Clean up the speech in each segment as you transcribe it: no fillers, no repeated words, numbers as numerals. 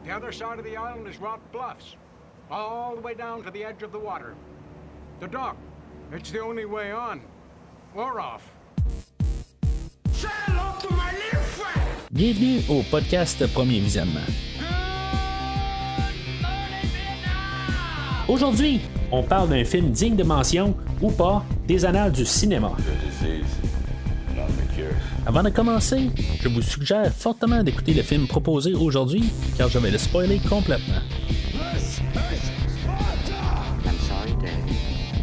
The other side of the island is Rock Bluffs, all the way down to the edge of the water. The dock, it's the only way on, or off. Say hello to my little friend! Bienvenue au podcast Premier Visionnement. Aujourd'hui, on parle d'un film digne de mention, ou pas, des annales du cinéma. Avant de commencer, je vous suggère fortement d'écouter le film proposé aujourd'hui, car je vais le spoiler complètement.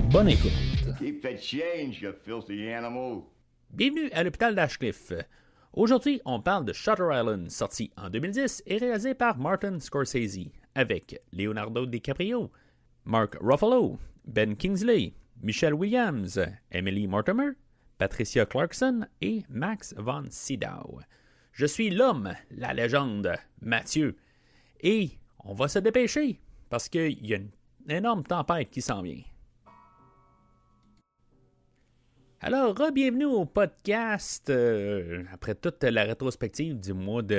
Bonne écoute. Keep the change, you filthy animal. Bienvenue à l'hôpital d'Ashcliffe. Aujourd'hui, on parle de Shutter Island, sorti en 2010 et réalisé par Martin Scorsese, avec Leonardo DiCaprio, Mark Ruffalo, Ben Kingsley, Michelle Williams, Emily Mortimer, Patricia Clarkson et Max von Sydow. Je suis l'homme, la légende, Mathieu, et on va se dépêcher parce qu'il y a une énorme tempête qui s'en vient. Alors, bienvenue au podcast. Après toute la rétrospective du mois du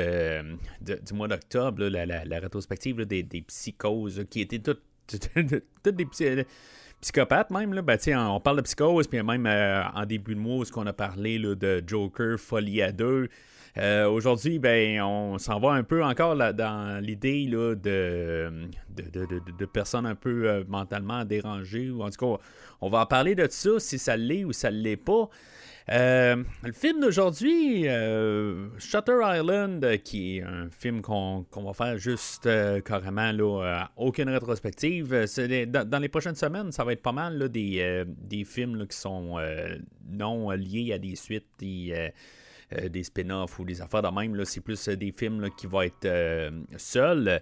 mois d'octobre, là, la rétrospective là, des psychoses là, qui étaient toutes des psychopathes même. Là. Ben, on parle de psychose, puis même en début de mois, où on a parlé là, de Joker, Folie à deux. Aujourd'hui, ben, on s'en va un peu encore là, dans l'idée là, de personnes un peu mentalement dérangées. Ou en tout cas, on va en parler de ça, si ça l'est ou ça ne l'est pas. Le film d'aujourd'hui, Shutter Island, qui est un film qu'on va faire juste carrément là, aucune rétrospective. Dans les prochaines semaines, ça va être pas mal là, des films là, qui sont non liés à des suites et des spin-offs ou des affaires de même. Là, c'est plus des films là, qui vont être seuls.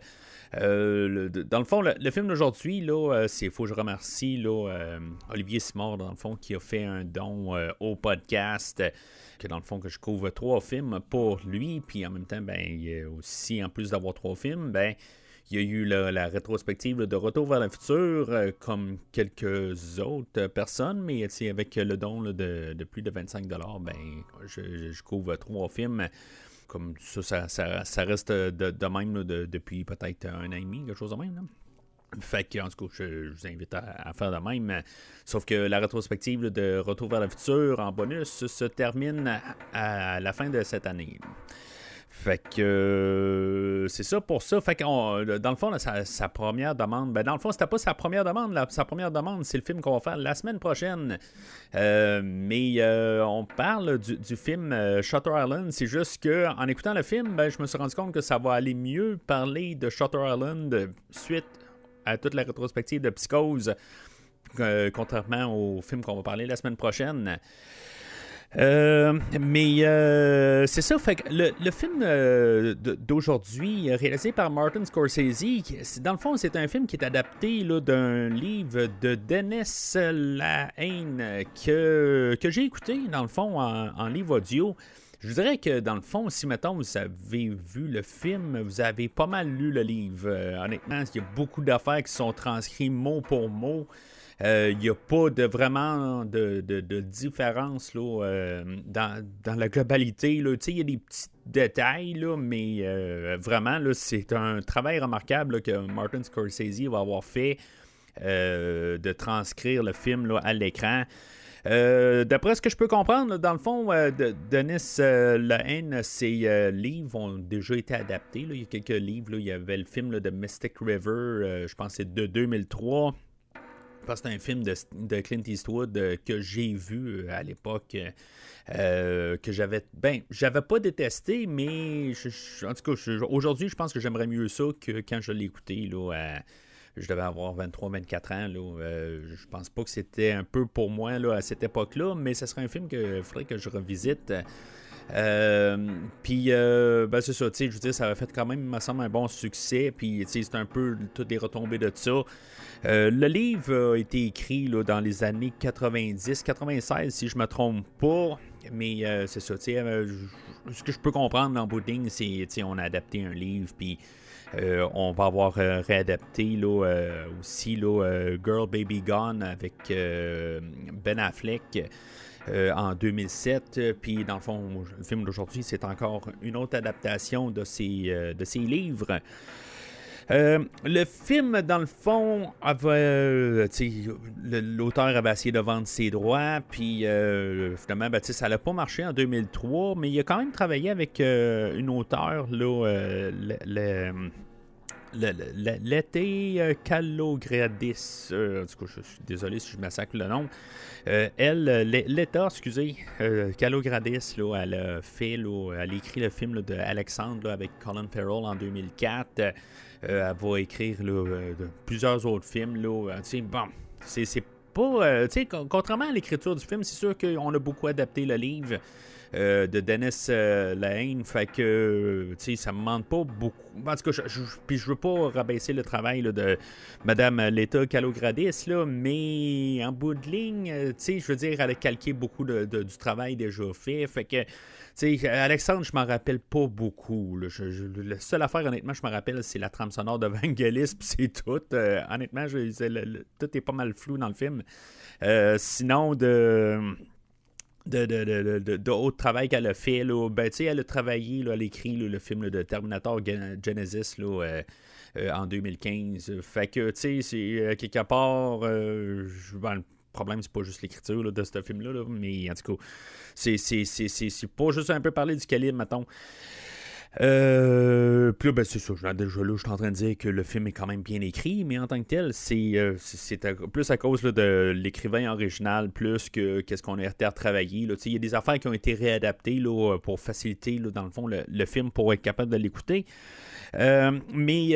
Dans le fond, le film d'aujourd'hui, il faut que je remercie là, Olivier Simard, dans le fond, qui a fait un don au podcast, que dans le fond, que je couvre 3 films pour lui, puis en même temps, ben, il y a aussi, en plus d'avoir 3 films, ben, il y a eu la rétrospective de Retour vers le futur, comme quelques autres personnes, mais avec le don là, de plus de 25$, ben, je couvre 3 films. Comme ça reste de même là, depuis peut-être 1 an et demi, quelque chose de même. Là. Fait que, en tout cas, je vous invite à faire de même. Sauf que la rétrospective là, de Retour vers le futur en bonus se termine à la fin de cette année. Fait que c'est ça pour ça. Fait que dans le fond, là, sa première demande, ben dans le fond, c'était pas sa première demande. Sa première demande, c'est le film qu'on va faire la semaine prochaine. Mais on parle du film Shutter Island. C'est juste que en écoutant le film, ben, je me suis rendu compte que ça va aller mieux parler de Shutter Island suite à toute la rétrospective de Psychose, contrairement au film qu'on va parler la semaine prochaine. Mais c'est ça, fait que le film d'aujourd'hui, réalisé par Martin Scorsese, dans le fond, c'est un film qui est adapté là, d'un livre de Dennis Lehane que j'ai écouté, dans le fond, en livre audio. Je vous dirais que, dans le fond, si, mettons, vous avez vu le film, vous avez pas mal lu le livre. Honnêtement, il y a beaucoup d'affaires qui sont transcrites mot pour mot. Il n'y a pas vraiment de différence là, dans la globalité. Il y a des petits détails, là, mais vraiment, là, c'est un travail remarquable là, que Martin Scorsese va avoir fait de transcrire le film là, à l'écran. D'après ce que je peux comprendre, là, dans le fond, Dennis Lehane, ses livres ont déjà été adaptés. Là. Il y a quelques livres. Là. Il y avait le film là, de Mystic River, je pense que c'est de 2003. C'est un film de Clint Eastwood que j'ai vu à l'époque, que j'avais pas détesté, mais en tout cas, aujourd'hui, je pense que j'aimerais mieux ça que quand je l'ai écouté. Là, je devais avoir 23-24 ans. Là, je pense pas que c'était un peu pour moi là, à cette époque-là, mais ce serait un film qu'il faudrait que je revisite. Puis ben c'est ça, je veux dire, ça a fait quand même, il me semble, un bon succès. Puis c'est un peu toutes les retombées de ça. Le livre a été écrit là, dans les années 90-96, si je me trompe pas. Mais c'est ça, ce que je peux comprendre dans le bout de ligne, c'est on a adapté un livre, puis on va avoir réadapté là, aussi là, Girl Baby Gone avec Ben Affleck. En 2007, puis dans le fond, le film d'aujourd'hui, c'est encore une autre adaptation de ses livres. Le film, dans le fond, avait, l'auteur avait essayé de vendre ses droits, puis finalement, ça n'a pas marché en 2003, mais il a quand même travaillé avec une auteure, là, l'été Kalogradis. En tout cas, je suis désolé si je massacre le nom. L'état, excusez, Kalogradis, là, elle a fait, là, elle a écrit le film là, de Alexandre là, avec Colin Farrell en 2004. Elle va écrire là, plusieurs autres films. Là, bon, c'est pas. Contrairement à l'écriture du film, c'est sûr qu'on a beaucoup adapté le livre. De Dennis Lehane, fait que ça me manque pas beaucoup. En tout cas, je veux pas rabaisser le travail là, de Madame Leta Kalogradis, là, mais en bout de ligne, je veux dire, elle a calqué beaucoup du travail déjà fait, fait que Alexandre, je m'en rappelle pas beaucoup. Là. La seule affaire, honnêtement, je me rappelle, c'est la trame sonore de Vangelis, puis c'est tout. Honnêtement, tout est pas mal flou dans le film. Sinon, d'autres travail qu'elle a fait, là, elle a travaillé, là, elle a écrit là, le film là, de Terminator Genesis là, en 2015. Fait que, c'est quelque part, le problème, c'est pas juste l'écriture là, de ce film-là, là, mais en tout cas, c'est pas juste un peu parler du calibre, mettons. Puis là, c'est ça. Déjà là, je suis en train de dire que le film est quand même bien écrit, mais en tant que tel, c'est plus à cause là, de l'écrivain original, plus que qu'est-ce qu'on a été à travailler. Il y a des affaires qui ont été réadaptées là, pour faciliter, là, dans le fond, le film pour être capable de l'écouter. Mais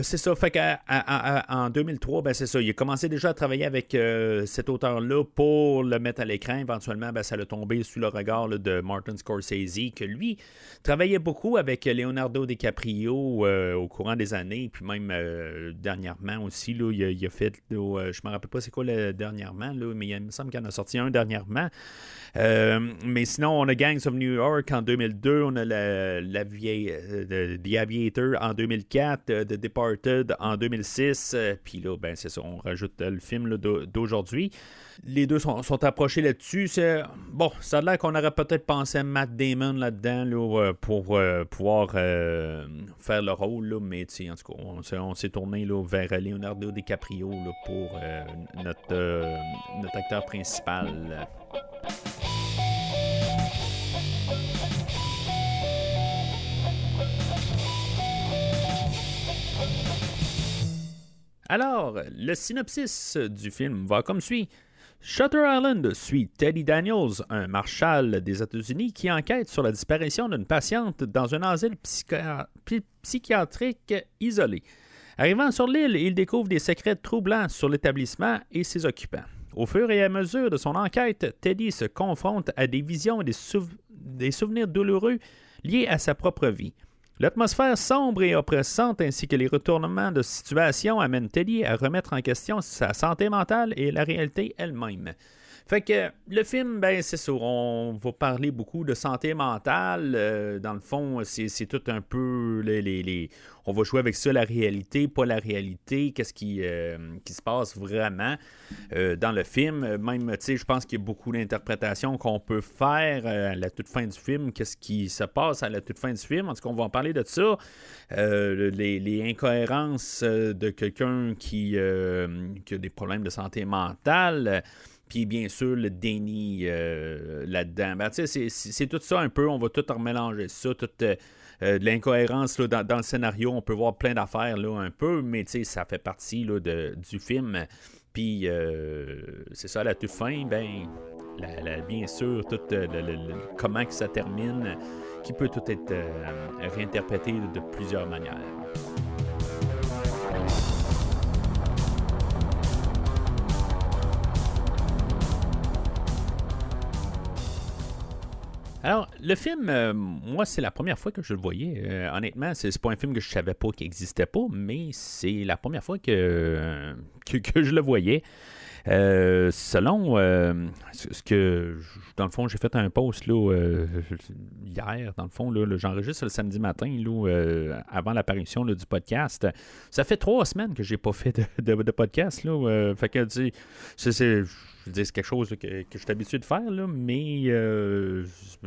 c'est ça, fait qu'en 2003, c'est ça, il a commencé déjà à travailler avec cet auteur-là pour le mettre à l'écran. Éventuellement, ça l'a tombé sous le regard là, de Martin Scorsese, que lui travaillait beaucoup avec Leonardo DiCaprio au courant des années, puis même dernièrement aussi, là, il a fait, là, je me rappelle pas c'est quoi le dernièrement, là, mais il me semble qu'il en a sorti un dernièrement. Mais sinon, on a Gangs of New York en 2002, on a The Aviator en 2004, The Departed en 2006, puis là, c'est ça, on rajoute le film là, d'aujourd'hui. Les deux sont approchés là-dessus. Bon, ça a l'air qu'on aurait peut-être pensé à Matt Damon là-dedans là, pour pouvoir faire le rôle, là, mais en tout cas, on s'est tourné là, vers Leonardo DiCaprio là, pour notre acteur principal. Alors, le synopsis du film va comme suit. Shutter Island suit Teddy Daniels, un marshal des États-Unis qui enquête sur la disparition d'une patiente dans un asile psychiatrique isolé. Arrivant sur l'île, il découvre des secrets troublants sur l'établissement et ses occupants. Au fur et à mesure de son enquête, Teddy se confronte à des visions et des souvenirs douloureux liés à sa propre vie. L'atmosphère sombre et oppressante ainsi que les retournements de situation amènent Teddy à remettre en question sa santé mentale et la réalité elle-même. Fait que le film, c'est ça, on va parler beaucoup de santé mentale. Dans le fond, c'est tout un peu on va jouer avec ça, la réalité, pas la réalité, qu'est-ce qui se passe vraiment dans le film. Même, je pense qu'il y a beaucoup d'interprétations qu'on peut faire à la toute fin du film, qu'est-ce qui se passe à la toute fin du film. En tout cas, on va en parler de ça. Les incohérences de quelqu'un qui a des problèmes de santé mentale. Puis bien sûr, le déni là-dedans. C'est tout ça un peu, on va tout remélanger ça, toute de l'incohérence là, dans le scénario. On peut voir plein d'affaires là, un peu, mais ça fait partie là, du film. Puis c'est ça, à la toute fin, bien sûr, tout comment que ça termine, qui peut tout être réinterprété de plusieurs manières. Alors, le film, moi, c'est la première fois que je le voyais. Honnêtement, c'est pas un film que je savais pas qu'il n'existait pas, mais c'est la première fois que je le voyais. Selon ce que, dans le fond, j'ai fait un post là, hier, dans le fond, là, j'enregistre le samedi matin, là, avant l'apparition là, du podcast. Ça fait 3 semaines que j'ai pas fait de podcast, là, fait que, tu sais, c'est quelque chose là, que je suis habitué de faire, là, mais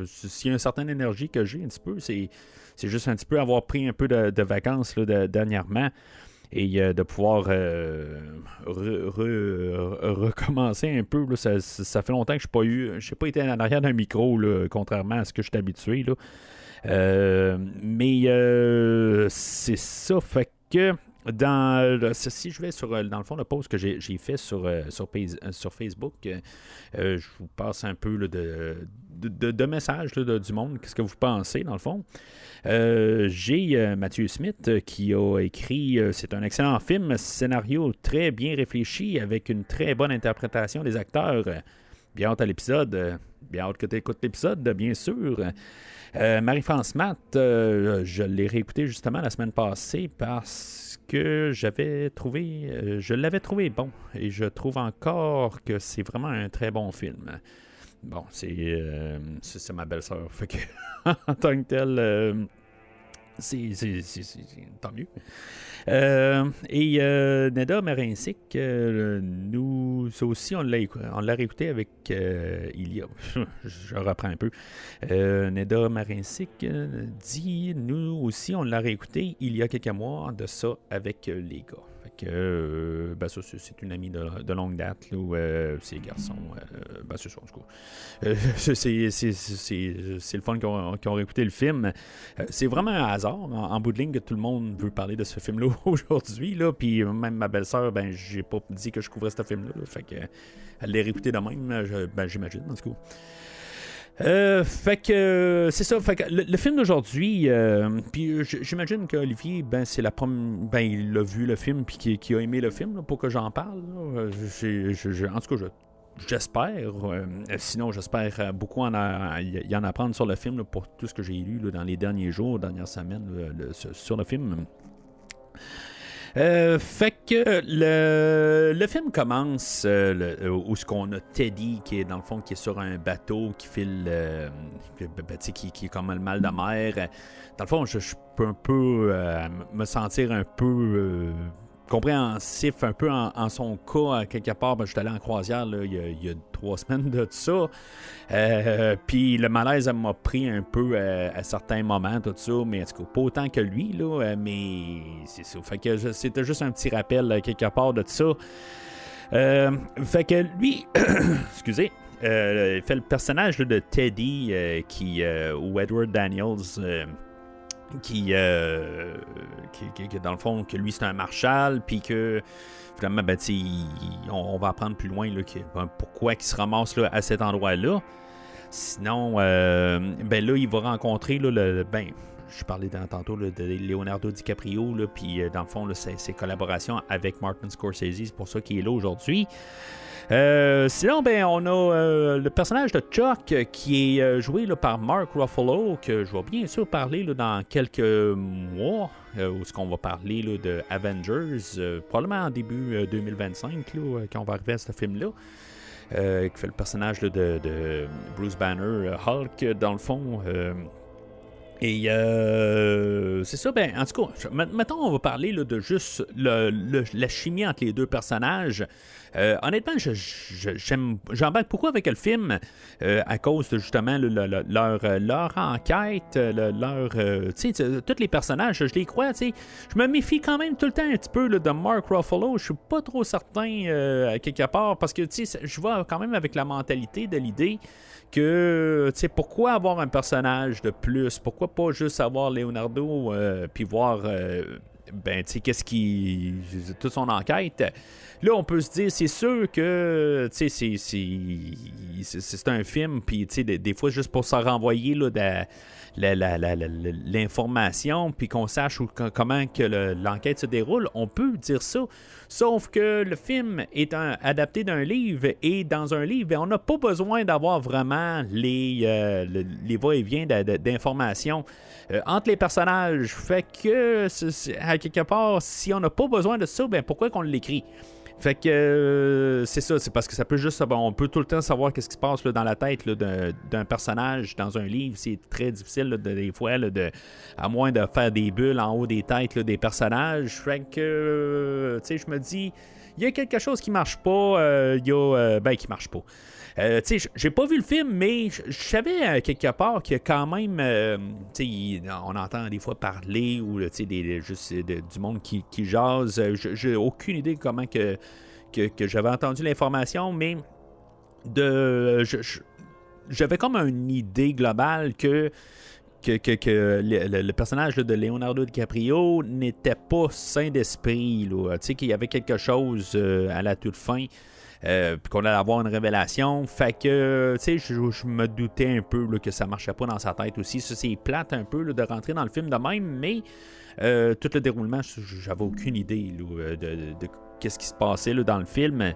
s'il y a une certaine énergie que j'ai un petit peu, c'est juste un petit peu avoir pris un peu de vacances là, dernièrement. Et de pouvoir recommencer un peu. Là, ça fait longtemps que je n'ai pas été en arrière d'un micro, là, contrairement à ce que je suis habitué. Là. Mais c'est ça. Fait que si je vais dans le fond, le post que j'ai fait sur Facebook, je vous passe un peu là, de messages là, du monde. Qu'est-ce que vous pensez, dans le fond? J'ai Mathieu Smith qui a écrit c'est un excellent film, scénario très bien réfléchi avec une très bonne interprétation des acteurs. Bien hâte à l'épisode. Bien hâte que tu écoutes l'épisode, bien sûr. Marie-France Matt, je l'ai réécouté justement la semaine passée parce que je l'avais trouvé bon. Et je trouve encore que c'est vraiment un très bon film. Bon, c'est ma belle-sœur. Fait que, en tant que tel, c'est tant mieux. Et Neda Marincic, nous aussi, on l'a réécouté avec Ilia. Je reprends un peu. Neda Marincic dit, nous aussi, on l'a réécouté il y a quelques mois de ça avec les gars. Fait que, ça, c'est une amie de longue date, là, ces garçons, c'est ça, en tout cas. C'est le fun qu'ils ont réécouté le film. C'est vraiment un hasard, en bout de ligne, que tout le monde veut parler de ce film-là aujourd'hui, là, puis même ma belle-sœur, j'ai pas dit que je couvrais ce film-là, là, fait que elle l'a réécouté de même, j'imagine, en tout cas. Fait que c'est ça. Fait que le film d'aujourd'hui, puis j'imagine qu'Olivier, c'est la première, il a vu le film puis qu'il a aimé le film là, pour que j'en parle. En tout cas, j'espère. Sinon, j'espère beaucoup y en apprendre sur le film là, pour tout ce que j'ai lu là, dans les derniers jours, dernières semaines sur le film. Fait que le film commence où ce qu'on a Teddy qui est dans le fond qui est sur un bateau qui file qui est comme le mal de mer. Dans le fond, je peux un peu me sentir un peu compréhensif un peu en son cas. Quelque part, je suis allé en croisière là, il y a 3 semaines de ça. Puis le malaise m'a pris un peu à certains moments, tout ça, mais en tout cas, pas autant que lui, là, mais c'est ça. Fait que c'était juste un petit rappel quelque part de ça. Fait que lui, excusez, il fait le personnage là, de Teddy ou Edward Daniels. Qui dans le fond, que lui c'est un marshal, puis que finalement, on va apprendre plus loin là, pourquoi il se ramasse là, à cet endroit-là. Sinon, là, il va rencontrer là, je parlais tantôt là, de Leonardo DiCaprio, puis dans le fond, là, ses collaborations avec Martin Scorsese, c'est pour ça qu'il est là aujourd'hui. Sinon, on a le personnage de Chuck qui est joué là, par Mark Ruffalo, que je vais bien sûr parler là, dans quelques mois, où est-ce qu'on va parler là, de Avengers, probablement en début 2025, là, quand on va arriver à ce film-là. Qui fait le personnage là, de Bruce Banner, Hulk, dans le fond. Et c'est ça, en tout cas, maintenant on va parler là, de juste la chimie entre les deux personnages. Honnêtement, j'embarque beaucoup avec le film à cause de justement leur enquête, tous les personnages, je les crois, je me méfie quand même tout le temps un petit peu là, de Mark Ruffalo. Je suis pas trop certain à quelque part parce que je vois quand même avec la mentalité de l'idée que, pourquoi avoir un personnage de plus? Pourquoi pas juste avoir Leonardo puis voir, qu'est-ce qui... toute son enquête. Là, on peut se dire, c'est sûr que, c'est un film, puis, des fois, juste pour s'en renvoyer, là, l'information, puis qu'on sache comment que l'enquête se déroule, on peut dire ça. Sauf que le film est adapté d'un livre, et dans un livre, on n'a pas besoin d'avoir vraiment les va-et-vient d'informations entre les personnages. Fait que, à quelque part, si on n'a pas besoin de ça, pourquoi qu'on l'écrit? Fait que c'est ça, c'est parce que ça peut juste... on peut tout le temps savoir qu'est-ce qui se passe là, dans la tête là, d'un personnage dans un livre. C'est très difficile là, des fois, là, à moins de faire des bulles en haut des têtes là, des personnages. Fait que, tu sais, je me dis, il y a quelque chose qui marche pas. Qui marche pas. Tu sais, j'ai pas vu le film, mais je savais quelque part qu'il y a quand même, tu sais, on entend des fois parler ou tu sais, juste du monde qui jase. J'ai aucune idée comment que j'avais entendu l'information, mais j'avais comme une idée globale que le personnage là, de Leonardo DiCaprio n'était pas sain d'esprit, tu sais, qu'il y avait quelque chose à la toute fin. Puis qu'on allait avoir une révélation. Fait que, tu sais, je me doutais un peu là, que ça marchait pas dans sa tête aussi. Ça, c'est plate un peu là, de rentrer dans le film de même, mais tout le déroulement, j'avais aucune idée là, de qu'est-ce qui se passait là, dans le film.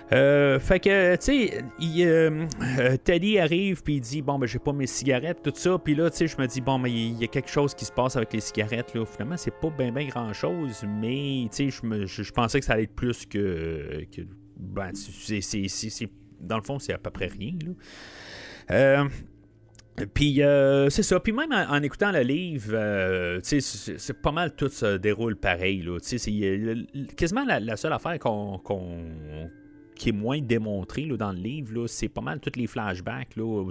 Fait que, tu sais, Teddy arrive puis il dit bon, ben j'ai pas mes cigarettes, tout ça. Puis là, tu sais, je me dis bon, mais il y a quelque chose qui se passe avec les cigarettes. Là. Finalement, c'est pas bien grand chose, mais tu sais, je pensais que ça allait être plus que ben, dans le fond, c'est à peu près rien. Là. Puis c'est ça. Puis même en écoutant le livre, c'est pas mal tout se déroule pareil. Là. C'est quasiment la seule affaire qui est moins démontrée là, dans le livre, là, c'est pas mal tous les flashbacks. Là, où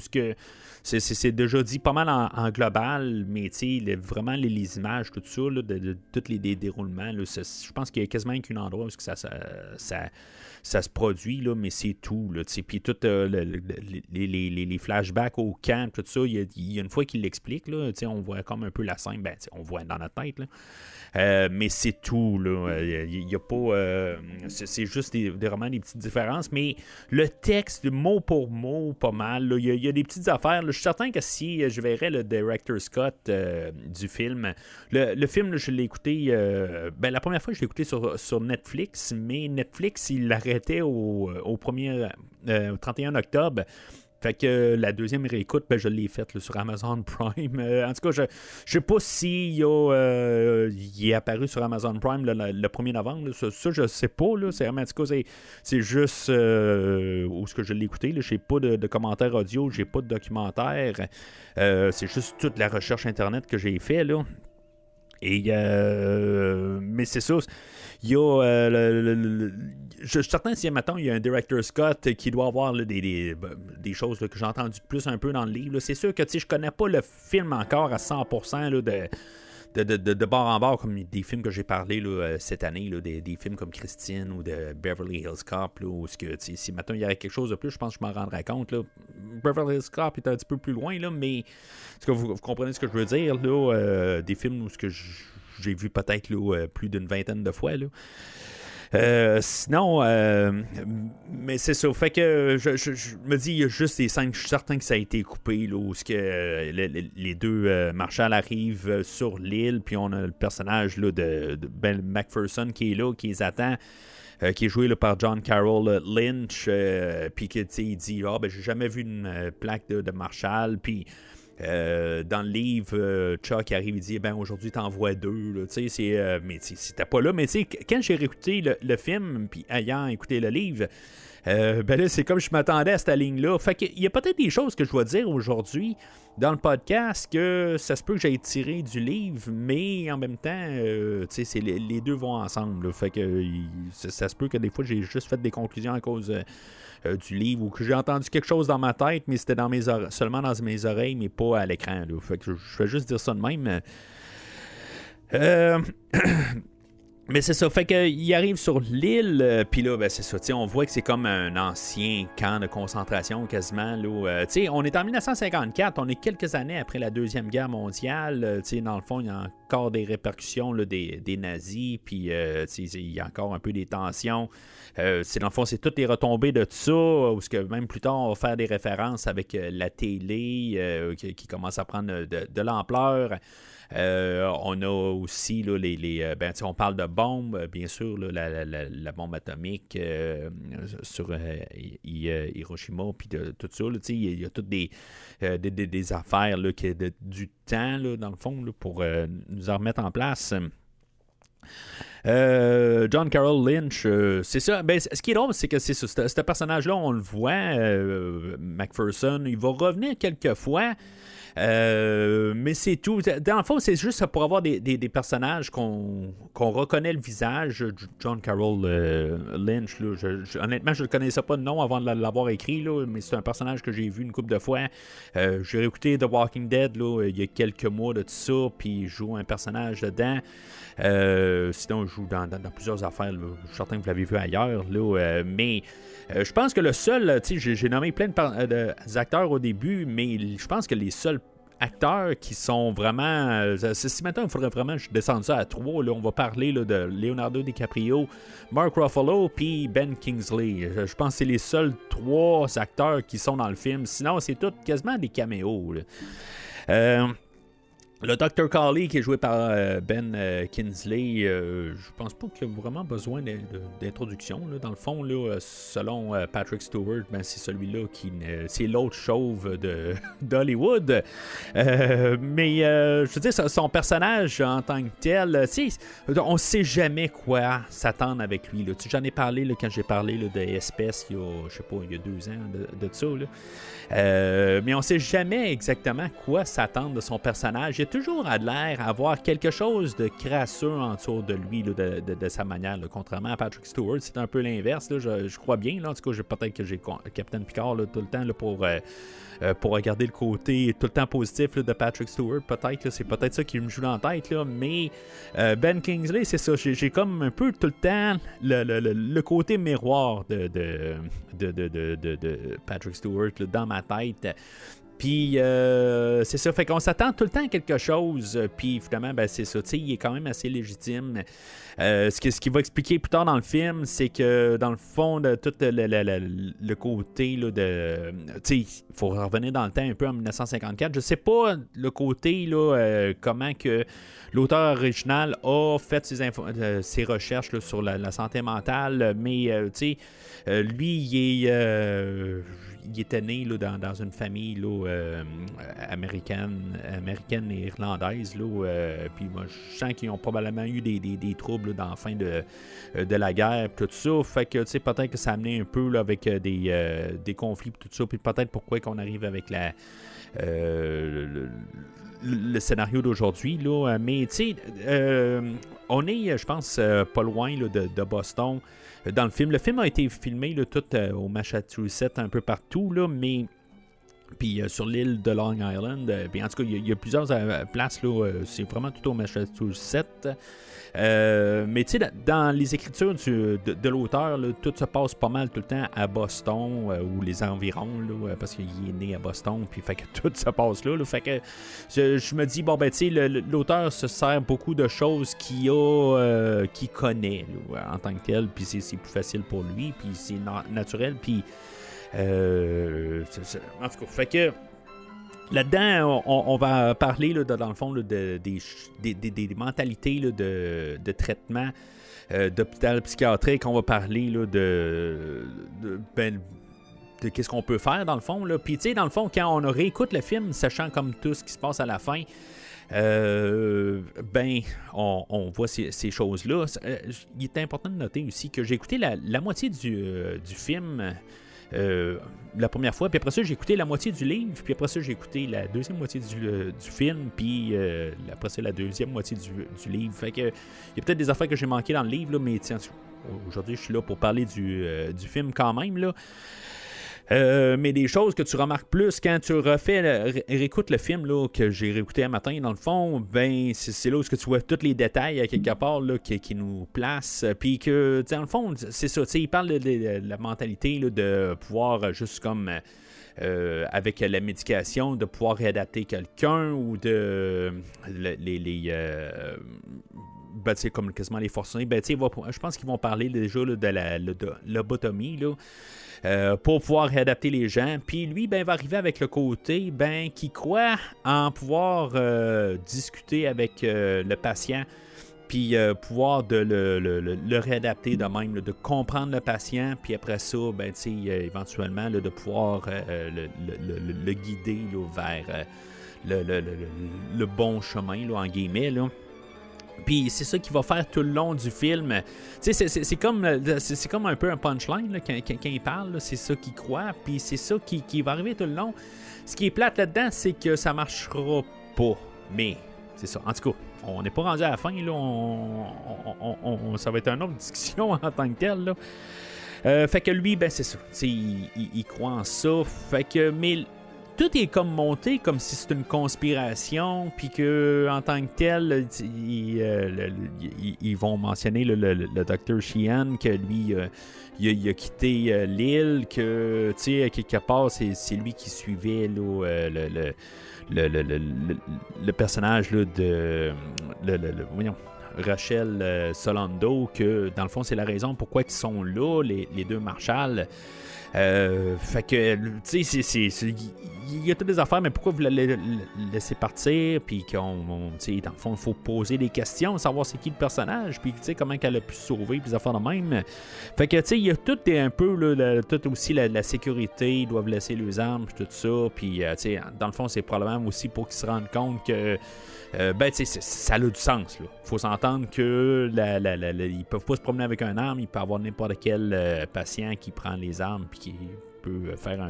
c'est déjà dit pas mal en global, mais vraiment les images, tout ça, là, de tous les déroulements. Là, je pense qu'il y a quasiment qu'un endroit où ça se produit, là, mais c'est tout. Puis tout les flashbacks au camp, tout ça, il y a une fois qu'il l'explique, là, on voit comme un peu la scène, ben, on voit dans notre tête. Là. Mais c'est tout. Il n'y a pas. C'est juste vraiment des petites différences. Mais le texte, mot pour mot, pas mal. Il y a des petites affaires. Là. Je suis certain que si je verrais le director's cut du film, le film, là, je l'ai écouté. La première fois, je l'ai écouté sur Netflix, mais Netflix, il l'arrêtait au 31 octobre. Fait que la deuxième réécoute, je l'ai faite là, sur Amazon Prime. En tout cas, je sais pas s'il est apparu sur Amazon Prime le 1er novembre. Là. Ça, je sais pas. Là. En tout cas, c'est juste où est-ce que je l'ai écouté. Je n'ai pas de commentaires audio, j'ai pas de documentaire. C'est juste toute la recherche Internet que j'ai fait. Là. Et mais c'est ça. Il y a je suis certain si maintenant il y a un director's cut qui doit avoir là, des choses là, que j'ai entendues plus un peu dans le livre. Là. C'est sûr que je connais pas le film encore à 100% là, de bord en bord comme des films que j'ai parlé là, cette année, là, des films comme Christine ou de Beverly Hills Cop, là, où si maintenant il y aurait quelque chose de plus, je pense que je m'en rendrais compte. Là. Beverly Hills Cop est un petit peu plus loin, là, mais est-ce que vous comprenez ce que je veux dire? Là, des films où j'ai vu peut-être là, plus d'une vingtaine de fois. Là. Sinon, mais c'est ça. Fait que je me dis, il y a juste des scènes, je suis certain que ça a été coupé, là, où les deux marshals arrivent sur l'île, puis on a le personnage là, de Ben McPherson qui est là, qui les attend. Qui est joué là, par John Carroll Lynch, puis il dit j'ai jamais vu une plaque de Marshall, puis dans le livre, Chuck arrive et dit aujourd'hui t'en vois deux, là, mais c'était pas là, mais quand j'ai réécouté le film, puis ayant écouté le livre, là c'est comme je m'attendais à cette ligne-là. Fait qu'il y a peut-être des choses que je dois dire aujourd'hui dans le podcast que ça se peut que j'aille tirer du livre, mais en même temps, les deux vont ensemble. Là. Fait que ça se peut que des fois j'ai juste fait des conclusions à cause du livre ou que j'ai entendu quelque chose dans ma tête, mais c'était seulement dans mes oreilles, mais pas à l'écran. Là. Fait que je vais juste dire ça de même. Mais c'est ça, fait qu'il arrive sur l'île, puis là, c'est ça, on voit que c'est comme un ancien camp de concentration quasiment. Là, on est en 1954, on est quelques années après la Deuxième Guerre mondiale. Dans le fond, il y a encore des répercussions là, des nazis, puis il y a encore un peu des tensions. Dans le fond, c'est toutes les retombées de tout ça, où que même plus tard, on va faire des références avec la télé qui commence à prendre de l'ampleur. On a aussi là, on parle de bombes, bien sûr, là, la bombe atomique sur Hiroshima, puis de tout ça. Il y a toutes des affaires là, du temps, là, dans le fond, là, pour nous en remettre en place. John Carroll Lynch, c'est ça. Ben, ce qui est drôle, c'est que c'est ça. Ce personnage-là, on le voit, McPherson, il va revenir quelques fois. Mais c'est tout. Dans le fond, c'est juste pour avoir des personnages qu'on reconnaît le visage. John Carroll Lynch, là, honnêtement, je ne le connaissais pas de nom avant de l'avoir écrit, là, mais c'est un personnage que j'ai vu une couple de fois. J'ai réécouté The Walking Dead là, il y a quelques mois de tout ça, puis je joue un personnage dedans. Sinon, je joue dans plusieurs affaires. Là. Je suis certain que vous l'avez vu ailleurs. Là, mais je pense que le seul, j'ai nommé plein d'acteurs au début, mais je pense que les seuls acteurs qui sont vraiment... si maintenant, il faudrait vraiment que je descende ça à 3. Là, on va parler là, de Leonardo DiCaprio, Mark Ruffalo puis Ben Kingsley. Je pense que c'est les seuls 3 acteurs qui sont dans le film. Sinon, c'est tout quasiment des caméos. Là. Le Dr. Carly qui est joué par Ben Kingsley, je pense pas qu'il y a vraiment besoin d'introduction. Là. Dans le fond, là, selon Patrick Stewart, ben, c'est celui-là c'est l'autre chauve d'Hollywood. Mais je veux dire, son personnage en tant que tel, on sait jamais quoi s'attendre avec lui. Là. J'en ai parlé là, quand j'ai parlé là, de Espèce il y a 2 ans de ça. Là. Mais on sait jamais exactement quoi s'attendre de son personnage. Il a toujours l'air à avoir quelque chose de crasseux en dessous de lui, là, de sa manière. Là. Contrairement à Patrick Stewart, c'est un peu l'inverse. Là, je crois bien. Là, en tout cas, peut-être que j'ai Captain Picard là, tout le temps là, pour regarder le côté tout le temps positif là, de Patrick Stewart. Peut-être, là, c'est peut-être ça qui me joue dans la tête. Là, mais Ben Kingsley, c'est ça. J'ai comme un peu tout le temps le côté miroir de Patrick Stewart là, dans ma tête. Puis, c'est ça. Fait qu'on s'attend tout le temps à quelque chose. Puis, finalement, ben, c'est ça. Tu sais, il est quand même assez légitime. Ce qui va expliquer plus tard dans le film, c'est que, dans le fond, de tout le côté là, de... Tu sais, il faut revenir dans le temps un peu en 1954. Je sais pas le côté, là, comment que l'auteur original a fait ses recherches là, sur la santé mentale. Mais, tu sais, lui, il était né là, dans une famille là, américaine et irlandaise. Puis moi, je sens qu'ils ont probablement eu des troubles là, dans la fin de la guerre, tout ça. Fait que peut-être que ça a amené un peu là, avec des conflits, tout ça. Puis peut-être pourquoi qu'on arrive avec le scénario d'aujourd'hui. Là. Mais tu sais, on est, je pense, pas loin là, de Boston. Dans le film. Le film a été filmé là, tout au Massachusetts, un peu partout, là, mais puis sur l'île de Long Island. Puis en tout cas, il y a plusieurs places, là, c'est vraiment tout au Massachusetts. Mais tu sais, dans les écritures de l'auteur, là, tout se passe pas mal tout le temps à Boston ou les environs, là, parce qu'il est né à Boston, puis fait que tout se passe là. Fait que je me dis, bon, ben tu sais, l'auteur se sert beaucoup de choses qu'il connaît là, en tant que tel, puis c'est plus facile pour lui, puis c'est naturel, puis en tout cas, fait que là-dedans, on va parler là, dans le fond là, des mentalités là, de traitement d'hôpital psychiatrique. On va parler là, de qu'est-ce qu'on peut faire dans le fond. Puis tu sais, dans le fond, quand on réécoute le film, sachant comme tout ce qui se passe à la fin, on voit ces choses-là. Il est important de noter aussi que j'ai écouté la moitié du film la première fois, puis après ça j'ai écouté la moitié du livre, puis après ça j'ai écouté la deuxième moitié du film, puis après ça la deuxième moitié du livre. Fait que il y a peut-être des affaires que j'ai manquées dans le livre, là, mais tiens, aujourd'hui je suis là pour parler du film quand même là. Mais des choses que tu remarques plus quand tu réécoutes le film là, que j'ai réécouté un matin, dans le fond, ben c'est là où tu vois tous les détails à quelque part là, qui nous placent. Puis que, dans le fond, c'est ça. Il parle de la mentalité là, de pouvoir juste comme avec la médication, de pouvoir réadapter quelqu'un ou de comme quasiment les forcenés. Je pense qu'ils vont parler déjà là, de la lobotomie là. Pour pouvoir réadapter les gens. Puis lui, va arriver avec le côté qui croit en pouvoir discuter avec le patient, puis pouvoir de le réadapter de même, là, de comprendre le patient, puis après ça, éventuellement, là, de pouvoir le guider là, vers le bon chemin, là, en guillemets, là. Puis c'est ça qu'il va faire tout le long du film. Tu sais, c'est comme un peu un punchline là, quand il parle. Là, c'est ça qu'il croit. Puis c'est ça qui va arriver tout le long. Ce qui est plate là-dedans, c'est que ça marchera pas. Mais c'est ça. En tout cas, on n'est pas rendu à la fin. Là. Ça va être une autre discussion en tant que telle. Là. Fait que lui, ben c'est ça. Il croit en ça. Fait que, mais tout est comme monté comme si c'était une conspiration, puis que en tant que tel, ils vont mentionner le Dr. Sheehan, que lui, il a quitté l'île, que, tu sais, quelque part, c'est lui qui suivait là, le personnage là, de voyons, Rachel Solando, que dans le fond, c'est la raison pourquoi ils sont là, les deux marshals. Fait que, tu sais, il y a toutes des affaires, mais pourquoi vous la laissez partir? Puis dans le fond, il faut poser des questions, savoir c'est qui le personnage, puis tu sais, comment elle a pu se sauver, puis des affaires de même. Fait que, tu sais, il y a tout un peu, là, tout aussi la sécurité, ils doivent laisser les armes, puis tout ça. Puis, tu sais, dans le fond, c'est probablement aussi pour qu'ils se rendent compte que. Ben, tu sais, ça a du sens. Il faut s'entendre que ils peuvent pas se promener avec un arme. Il peut y avoir n'importe quel patient qui prend les armes puis qui peut faire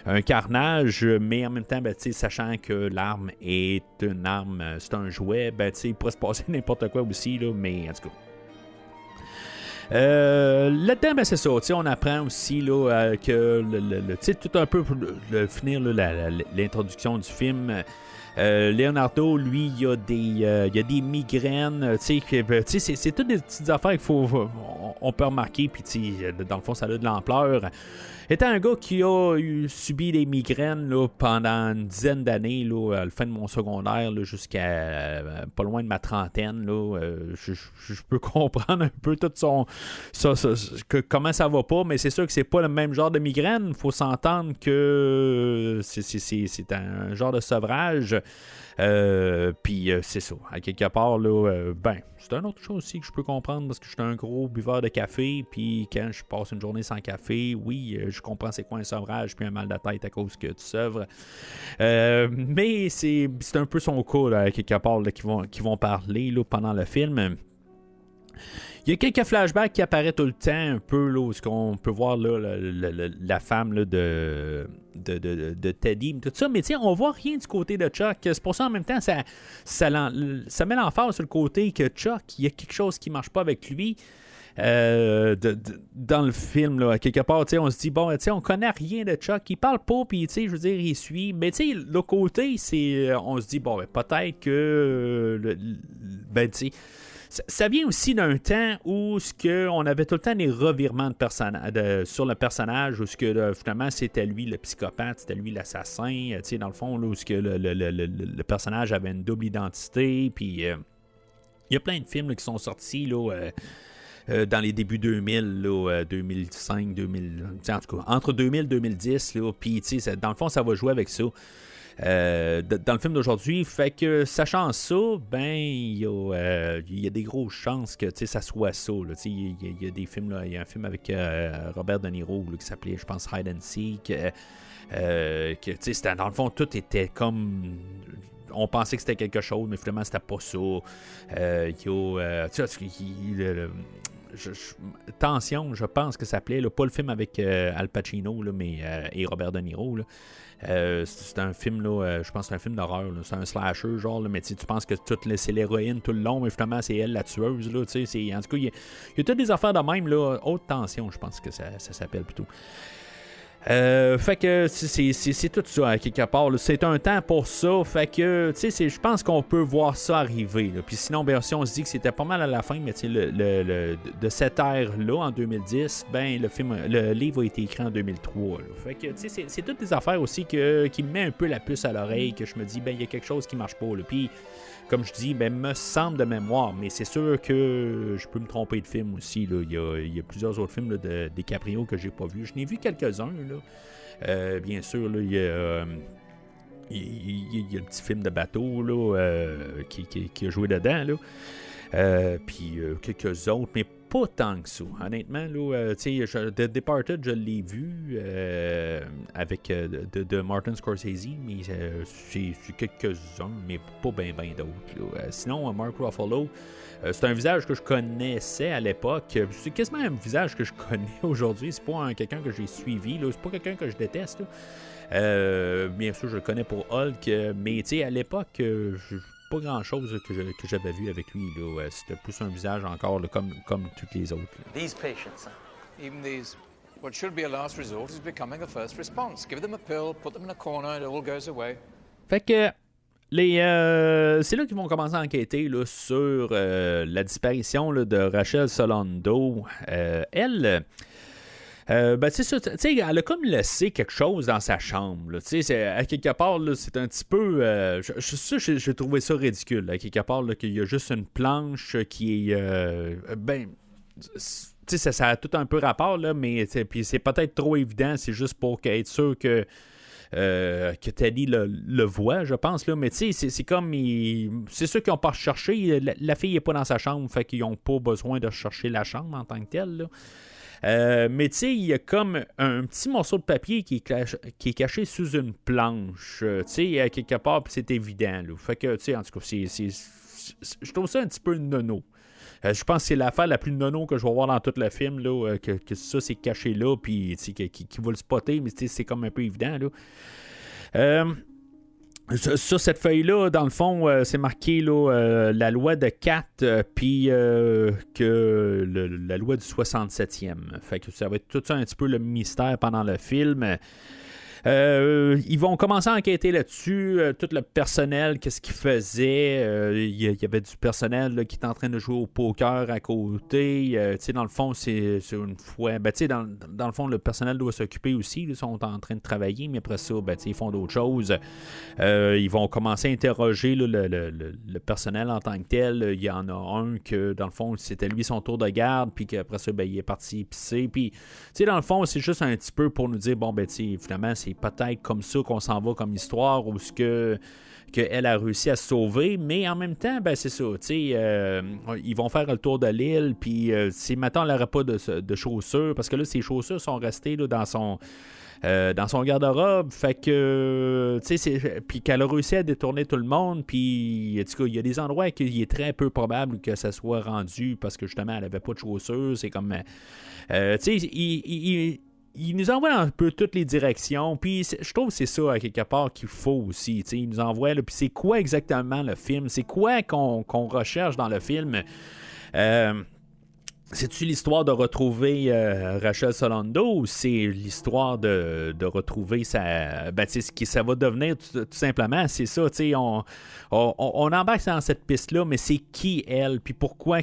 un carnage, mais en même temps, ben, sachant que l'arme est une arme, c'est un jouet, ben, il pourrait se passer n'importe quoi aussi, là, mais en tout cas. Là-dedans, ben, c'est ça. On apprend aussi là, que tout un peu pour finir là, l'introduction du film. Leonardo, lui, il y a des migraines. C'est toutes des petites affaires qu'on peut remarquer. Puis, dans le fond, ça a de l'ampleur. Étant un gars qui a subi des migraines là, pendant une dizaine d'années, là, à la fin de mon secondaire, là, jusqu'à pas loin de ma trentaine, là, je peux comprendre un peu tout comment ça va pas, mais c'est sûr que c'est pas le même genre de migraine. Il faut s'entendre que c'est un genre de sevrage. Puis c'est ça. À quelque part, là, c'est une autre chose aussi que je peux comprendre parce que je suis un gros buveur de café. Puis quand je passe une journée sans café, oui, je comprends c'est quoi un sevrage puis un mal de tête à cause que tu sevres. Mais c'est un peu son cas, là, à quelque part, là, qui vont parler là, pendant le film. Il y a quelques flashbacks qui apparaissent tout le temps, un peu, là, où on peut voir là, la femme là, de Teddy, tout ça, mais on voit rien du côté de Chuck. C'est pour ça, en même temps, ça met l'emphase sur le côté que Chuck, il y a quelque chose qui marche pas avec lui. Dans le film, là, quelque part, on se dit, bon, on connaît rien de Chuck, il parle pas, puis je veux dire, il suit, mais le côté, c'est, on se dit, bon, peut-être que, ça vient aussi d'un temps où on avait tout le temps des revirements sur le personnage, où finalement c'était lui le psychopathe, c'était lui l'assassin, dans le fond, là, où le personnage avait une double identité, puis il y a plein de films là, qui sont sortis là, dans les débuts 2000, là, 2005, 2000, en tout cas, entre 2000 et 2010, puis dans le fond, ça va jouer avec ça. Dans le film d'aujourd'hui, fait que sachant ça, ben il y a des grosses chances que ça soit ça. Il y a des films, là, il y a un film avec Robert De Niro là, qui s'appelait, je pense, Hide and Seek. C'était, dans le fond, tout était comme. On pensait que c'était quelque chose, mais finalement, c'était pas ça. Tension, je pense que ça s'appelait, là, pas le film avec Al Pacino, là, mais et Robert De Niro. Là. C'est un film, là, je pense que c'est un film d'horreur. Là. C'est un slasher, genre, là, mais tu penses que c'est l'héroïne tout le long, mais finalement, c'est elle la tueuse. Là, en tout cas, il y a toutes des affaires de même. Là, haute tension, je pense que ça s'appelle plutôt. Fait que c'est tout ça à quelque part. Là. C'est un temps pour ça. Fait que je pense qu'on peut voir ça arriver. Là. Puis sinon, ben, si on se dit que c'était pas mal à la fin, mais de cette ère-là, en 2010, ben le livre a été écrit en 2003. Là. Fait que c'est toutes des affaires aussi qui me met un peu la puce à l'oreille, que je me dis, ben il y a quelque chose qui marche pas. Là. Puis comme je dis, ben me semble de mémoire, mais c'est sûr que je peux me tromper de film aussi. Là. Il y a plusieurs autres films là, de DiCaprio que j'ai pas vus. Je n'ai vu quelques-uns. Là. Bien sûr, là, il y a le petit film de bateau là, qui a joué dedans. Là. Puis quelques autres, mais pas tant que ça. Honnêtement, là, The Departed, je l'ai vu avec de Martin Scorsese, mais c'est quelques-uns, mais pas bien d'autres. Sinon, Mark Ruffalo, c'est un visage que je connaissais à l'époque. C'est quasiment un visage que je connais aujourd'hui. C'est pas quelqu'un que j'ai suivi. Là. C'est pas quelqu'un que je déteste. Bien sûr, je le connais pour Hulk, mais à l'époque, pas grand-chose que j'avais vu avec lui. Là. C'était plus un visage encore là, comme toutes les autres. Là. These patients, even these, what should be a last resort is becoming a first response. Give them a pill, put them in a corner, it all goes away. Fait que c'est là qu'ils vont commencer à enquêter là, sur la disparition là, de Rachel Solando. Elle... c'est ça, elle a comme laissé quelque chose dans sa chambre. Là, à quelque part, là, c'est un petit peu. J'ai trouvé ça ridicule. Là, à quelque part, là, qu'il y a juste une planche qui est. Ça a tout un peu rapport, là, mais puis c'est peut-être trop évident. C'est juste pour être sûr que Teddy le voit, je pense. Là, mais c'est comme. C'est ceux qui n'ont pas recherché. La fille n'est pas dans sa chambre, fait qu'ils n'ont pas besoin de chercher la chambre en tant que telle. Là. Mais tu sais, il y a comme un petit morceau de papier qui est caché sous une planche. Tu sais, quelque part, puis c'est évident. Là. Fait que, tu sais, en tout cas, je trouve ça un petit peu nono. Je pense que c'est l'affaire la plus nono que je vais voir dans tout le film, là, que ça, c'est caché là, puis qui va le spotter, mais c'est comme un peu évident. Là. Sur cette feuille-là, dans le fond, c'est marqué là, la loi de 4, puis que la loi du 67e. Fait que ça va être tout ça un petit peu le mystère pendant le film. Ils vont commencer à enquêter là-dessus. Tout le personnel, qu'est-ce qu'il faisait. Il y avait du personnel là, qui était en train de jouer au poker à côté. Dans le fond, c'est une fois... dans le fond, le personnel doit s'occuper aussi. Ils sont en train de travailler, mais après ça, ils font d'autres choses. Ils vont commencer à interroger là, le personnel en tant que tel. Il y en a un que, dans le fond, c'était lui son tour de garde, puis qu'après ça, il est parti pisser. Puis, dans le fond, c'est juste un petit peu pour nous dire, finalement, c'est peut-être comme ça qu'on s'en va comme histoire, ou ce qu'elle a réussi à se sauver, mais en même temps, c'est ça, ils vont faire le tour de l'île, puis maintenant elle n'aurait pas de chaussures, parce que là, ses chaussures sont restées là, dans son garde-robe, fait que, puis qu'elle a réussi à détourner tout le monde, puis, en tout cas, il y a des endroits où il est très peu probable que ça soit rendu, parce que, justement, elle n'avait pas de chaussures, c'est comme, il nous envoie dans un peu toutes les directions, puis je trouve que c'est ça, à quelque part, qu'il faut aussi, il nous envoie, puis c'est quoi exactement le film, c'est quoi qu'on recherche dans le film, c'est-tu l'histoire de retrouver Rachel Solando, ou c'est l'histoire de retrouver sa... ce qui ça va devenir tout simplement, c'est ça, on embarque dans cette piste-là, mais c'est qui elle, puis pourquoi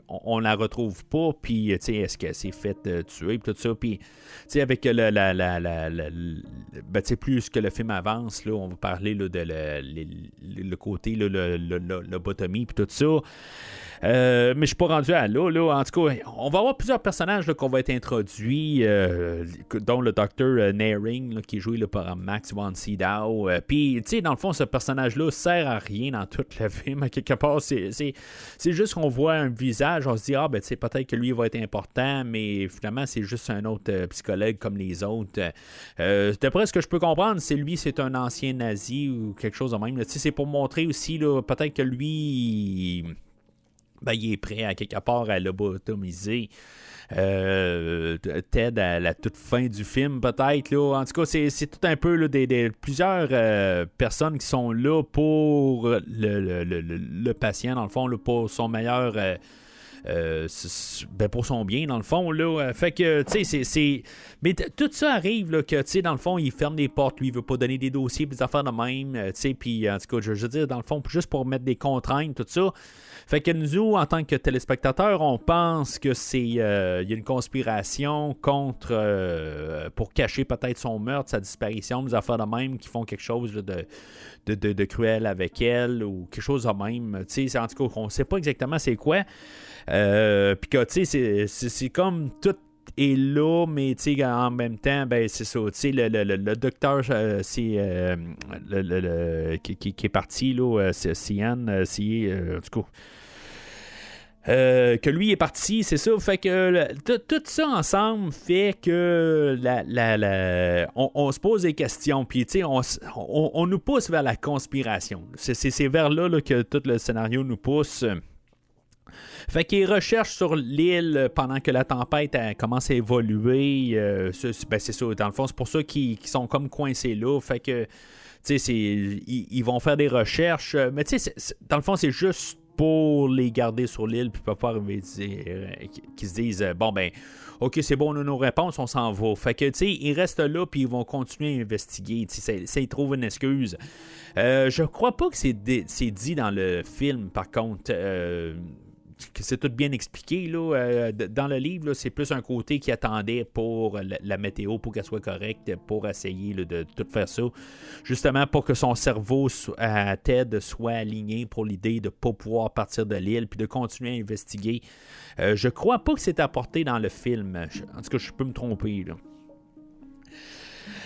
on la retrouve pas, puis est-ce qu'elle s'est faite tuer, puis tout ça, puis avec plus que le film avance, là, on va parler là, de le côté, là, le lobotomie, puis tout ça. Mais je suis pas rendu à là. En tout cas, on va avoir plusieurs personnages là, qu'on va être introduits, dont le Dr. Naring, là, qui est joué là, par Max von Sydow. Puis, dans le fond, ce personnage-là sert à rien dans tout le film. À quelque part, c'est juste qu'on voit un visage, on se dit, peut-être que lui va être important, mais finalement, c'est juste un autre psychologue comme les autres. D'après ce que je peux comprendre, c'est un ancien nazi ou quelque chose de même. C'est pour montrer aussi, là, peut-être que lui... il est prêt à quelque part à lobotomiser Ted à la toute fin du film, peut-être. Là. En tout cas, c'est tout un peu là, plusieurs personnes qui sont là pour le patient, dans le fond, là, pour son meilleur... pour son bien, dans le fond, là. Fait que, tu sais, c'est... Mais tout ça arrive, là, que, tu sais, dans le fond, il ferme des portes, lui, il veut pas donner des dossiers, des affaires de même, tu sais, puis, en tout cas, je veux dire, dans le fond, juste pour mettre des contraintes, tout ça. Fait que nous, en tant que téléspectateurs, on pense que il y a une conspiration contre... pour cacher peut-être son meurtre, sa disparition, des affaires de même, qui font quelque chose là, de cruel avec elle, ou quelque chose de même, tu sais, en tout cas, on sait pas exactement c'est quoi. Puis que, tu sais, c'est comme tout est là, mais, tu sais, en même temps, c'est ça, tu sais, le docteur, c'est qui est parti, là, c'est Sian, en tout cas. que lui est parti, c'est ça. Fait que tout ça ensemble fait que on se pose des questions, puis tu sais, on nous pousse vers la conspiration. C'est vers là que tout le scénario nous pousse. Fait qu'ils recherchent sur l'île pendant que la tempête commence à évoluer. C'est ça. Dans le fond, c'est pour ça qu'ils sont comme coincés là. Fait que, tu sais, ils vont faire des recherches. Mais tu sais, dans le fond, c'est juste pour les garder sur l'île, puis pas arriver qu'ils se disent bon ben ok, c'est bon, on a nos réponses, on s'en va. Fait que tu sais, ils restent là, puis ils vont continuer à investiguer. Ça, ils trouvent une excuse. Je crois pas que c'est dit dans le film, par contre. Que c'est tout bien expliqué là. Dans le livre, là, c'est plus un côté qui attendait pour la météo, pour qu'elle soit correcte, pour essayer là, de tout faire ça, justement pour que son cerveau à Ted soit aligné pour l'idée de ne pas pouvoir partir de l'île puis de continuer à investiguer. Je crois pas que c'est apporté dans le film. En tout cas, je peux me tromper là.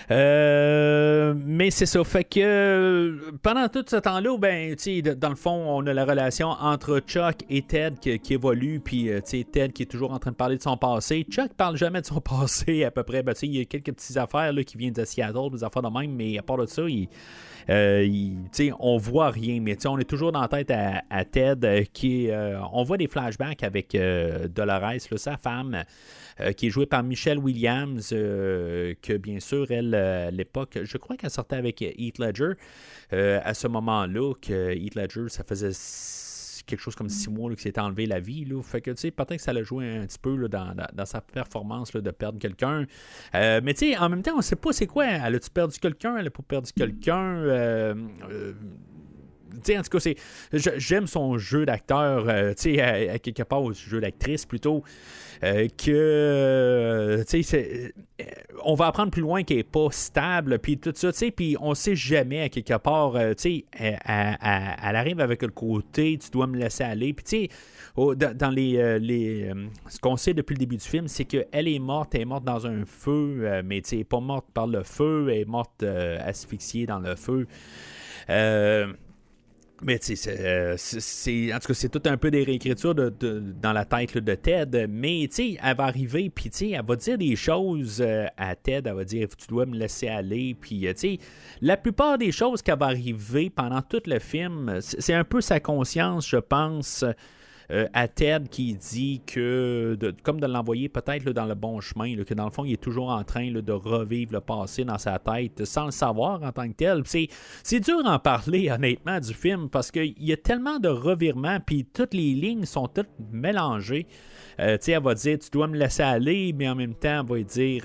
Mais c'est ça, fait que pendant tout ce temps-là, ben, dans le fond, on a la relation entre Chuck et Ted qui évolue, puis Ted qui est toujours en train de parler de son passé. Chuck parle jamais de son passé à peu près. Ben, il y a quelques petites affaires là, qui viennent de Seattle, des affaires de même, mais à part de ça, on voit rien, mais on est toujours dans la tête à Ted on voit des flashbacks avec Dolores, là, sa femme, qui est jouée par Michelle Williams, que bien sûr, elle, à l'époque, je crois qu'elle sortait avec Heath Ledger, à ce moment-là, que Heath Ledger, ça faisait quelque chose comme 6 mois là, qu'il s'était enlevé la vie. Là. Fait que, peut-être que ça l'a joué un petit peu là, dans sa performance là, de perdre quelqu'un. Mais en même temps, on ne sait pas c'est quoi. Elle a-tu perdu quelqu'un? Elle n'a pas perdu quelqu'un? En tout cas, j'aime son jeu d'acteur, à quelque part, au jeu d'actrice plutôt, on va apprendre plus loin qu'elle n'est pas stable, puis tout ça, puis on sait jamais à quelque part, elle arrive avec le côté, tu dois me laisser aller, puis dans ce qu'on sait depuis le début du film, c'est qu'elle est morte dans un feu, mais elle n'est pas morte par le feu, elle est morte asphyxiée dans le feu. Mais tu sais, en tout cas, c'est tout un peu des réécritures dans la tête là, de Ted. Mais tu sais, elle va arriver, puis tu sais, elle va dire des choses à Ted. Elle va dire, tu dois me laisser aller. Puis tu sais, la plupart des choses qui vont arriver pendant tout le film, c'est un peu sa conscience, je pense, à Ted qui dit que, comme de l'envoyer peut-être là, dans le bon chemin, là, que dans le fond, il est toujours en train là, de revivre le passé dans sa tête sans le savoir en tant que tel. C'est dur d'en parler, honnêtement, du film parce qu'il y a tellement de revirements, puis toutes les lignes sont toutes mélangées. Elle va dire, tu dois me laisser aller, mais en même temps, elle va dire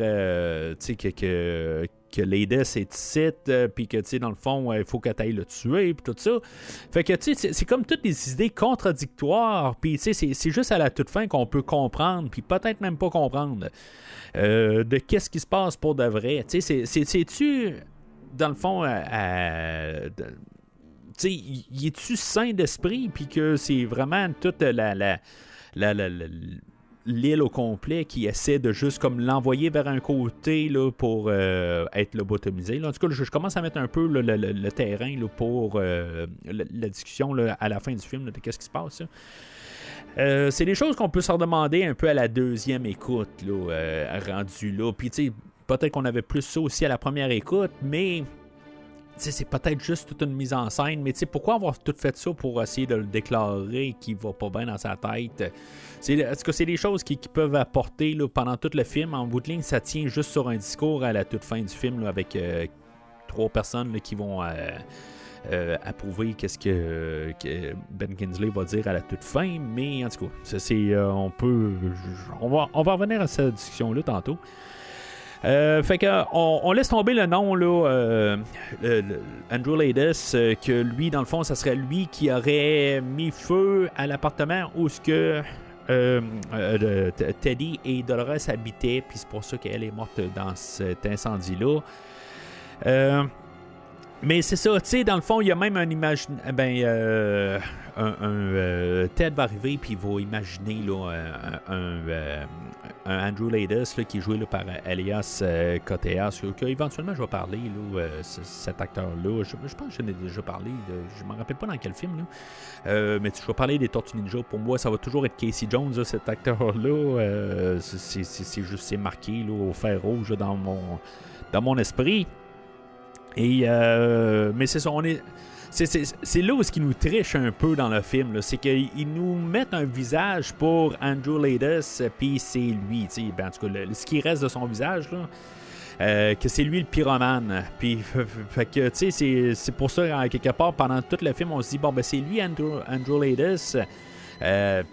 que Lady est ici, puis que, dans le fond, il faut que tu ailles le tuer, puis tout ça. Fait que, c'est comme toutes des idées contradictoires, puis, c'est juste à la toute fin qu'on peut comprendre, puis peut-être même pas comprendre de qu'est-ce qui se passe pour de vrai. C'est-tu, dans le fond, y es-tu sain d'esprit, puis que c'est vraiment toute l'île au complet qui essaie de juste comme l'envoyer vers un côté là, pour être lobotomisé. Là. En tout cas, je commence à mettre un peu là, le terrain là, pour la discussion là, à la fin du film là, de qu'est-ce qui se passe. C'est des choses qu'on peut se redemander un peu à la deuxième écoute là, rendu là. Puis tu sais, peut-être qu'on avait plus ça aussi à la première écoute, mais c'est peut-être juste toute une mise en scène, mais pourquoi avoir tout fait ça pour essayer de le déclarer qu'il va pas bien dans sa tête? Est-ce que c'est des choses qui peuvent apporter là, pendant tout le film? En bout de ligne, ça tient juste sur un discours à la toute fin du film là, avec 3 personnes là, qui vont approuver qu'est-ce que Ben Kingsley va dire à la toute fin, mais en tout cas, on va revenir à cette discussion-là tantôt. Fait que on laisse tomber le nom là, Andrew Laidis, que lui dans le fond ça serait lui qui aurait mis feu à l'appartement où ce que Teddy et Dolores habitaient, puis c'est pour ça qu'elle est morte dans cet incendie là. Mais c'est ça, tu sais, dans le fond, il y a même un image. Ted va arriver, puis il va imaginer là, un Andrew Laddis là, qui est joué là, par Elias Koteas, que éventuellement je vais parler, là, cet acteur-là. Je pense que j'en ai déjà parlé, je ne me rappelle pas dans quel film, là. Mais je vais parler des Tortues Ninja. Pour moi, ça va toujours être Casey Jones, là, cet acteur-là. C'est marqué là, au fer rouge là, dans mon esprit. Et mais c'est ça, c'est là où ce qui nous triche un peu dans le film, là, c'est qu'ils nous mettent un visage pour Andrew Laddis, puis c'est lui, en tout cas, ce qui reste de son visage, là, que c'est lui le pyromane. Puis, fait que, tu sais, c'est pour ça, quelque part, pendant tout le film, on se dit, bon, ben, c'est lui, Andrew Laddis.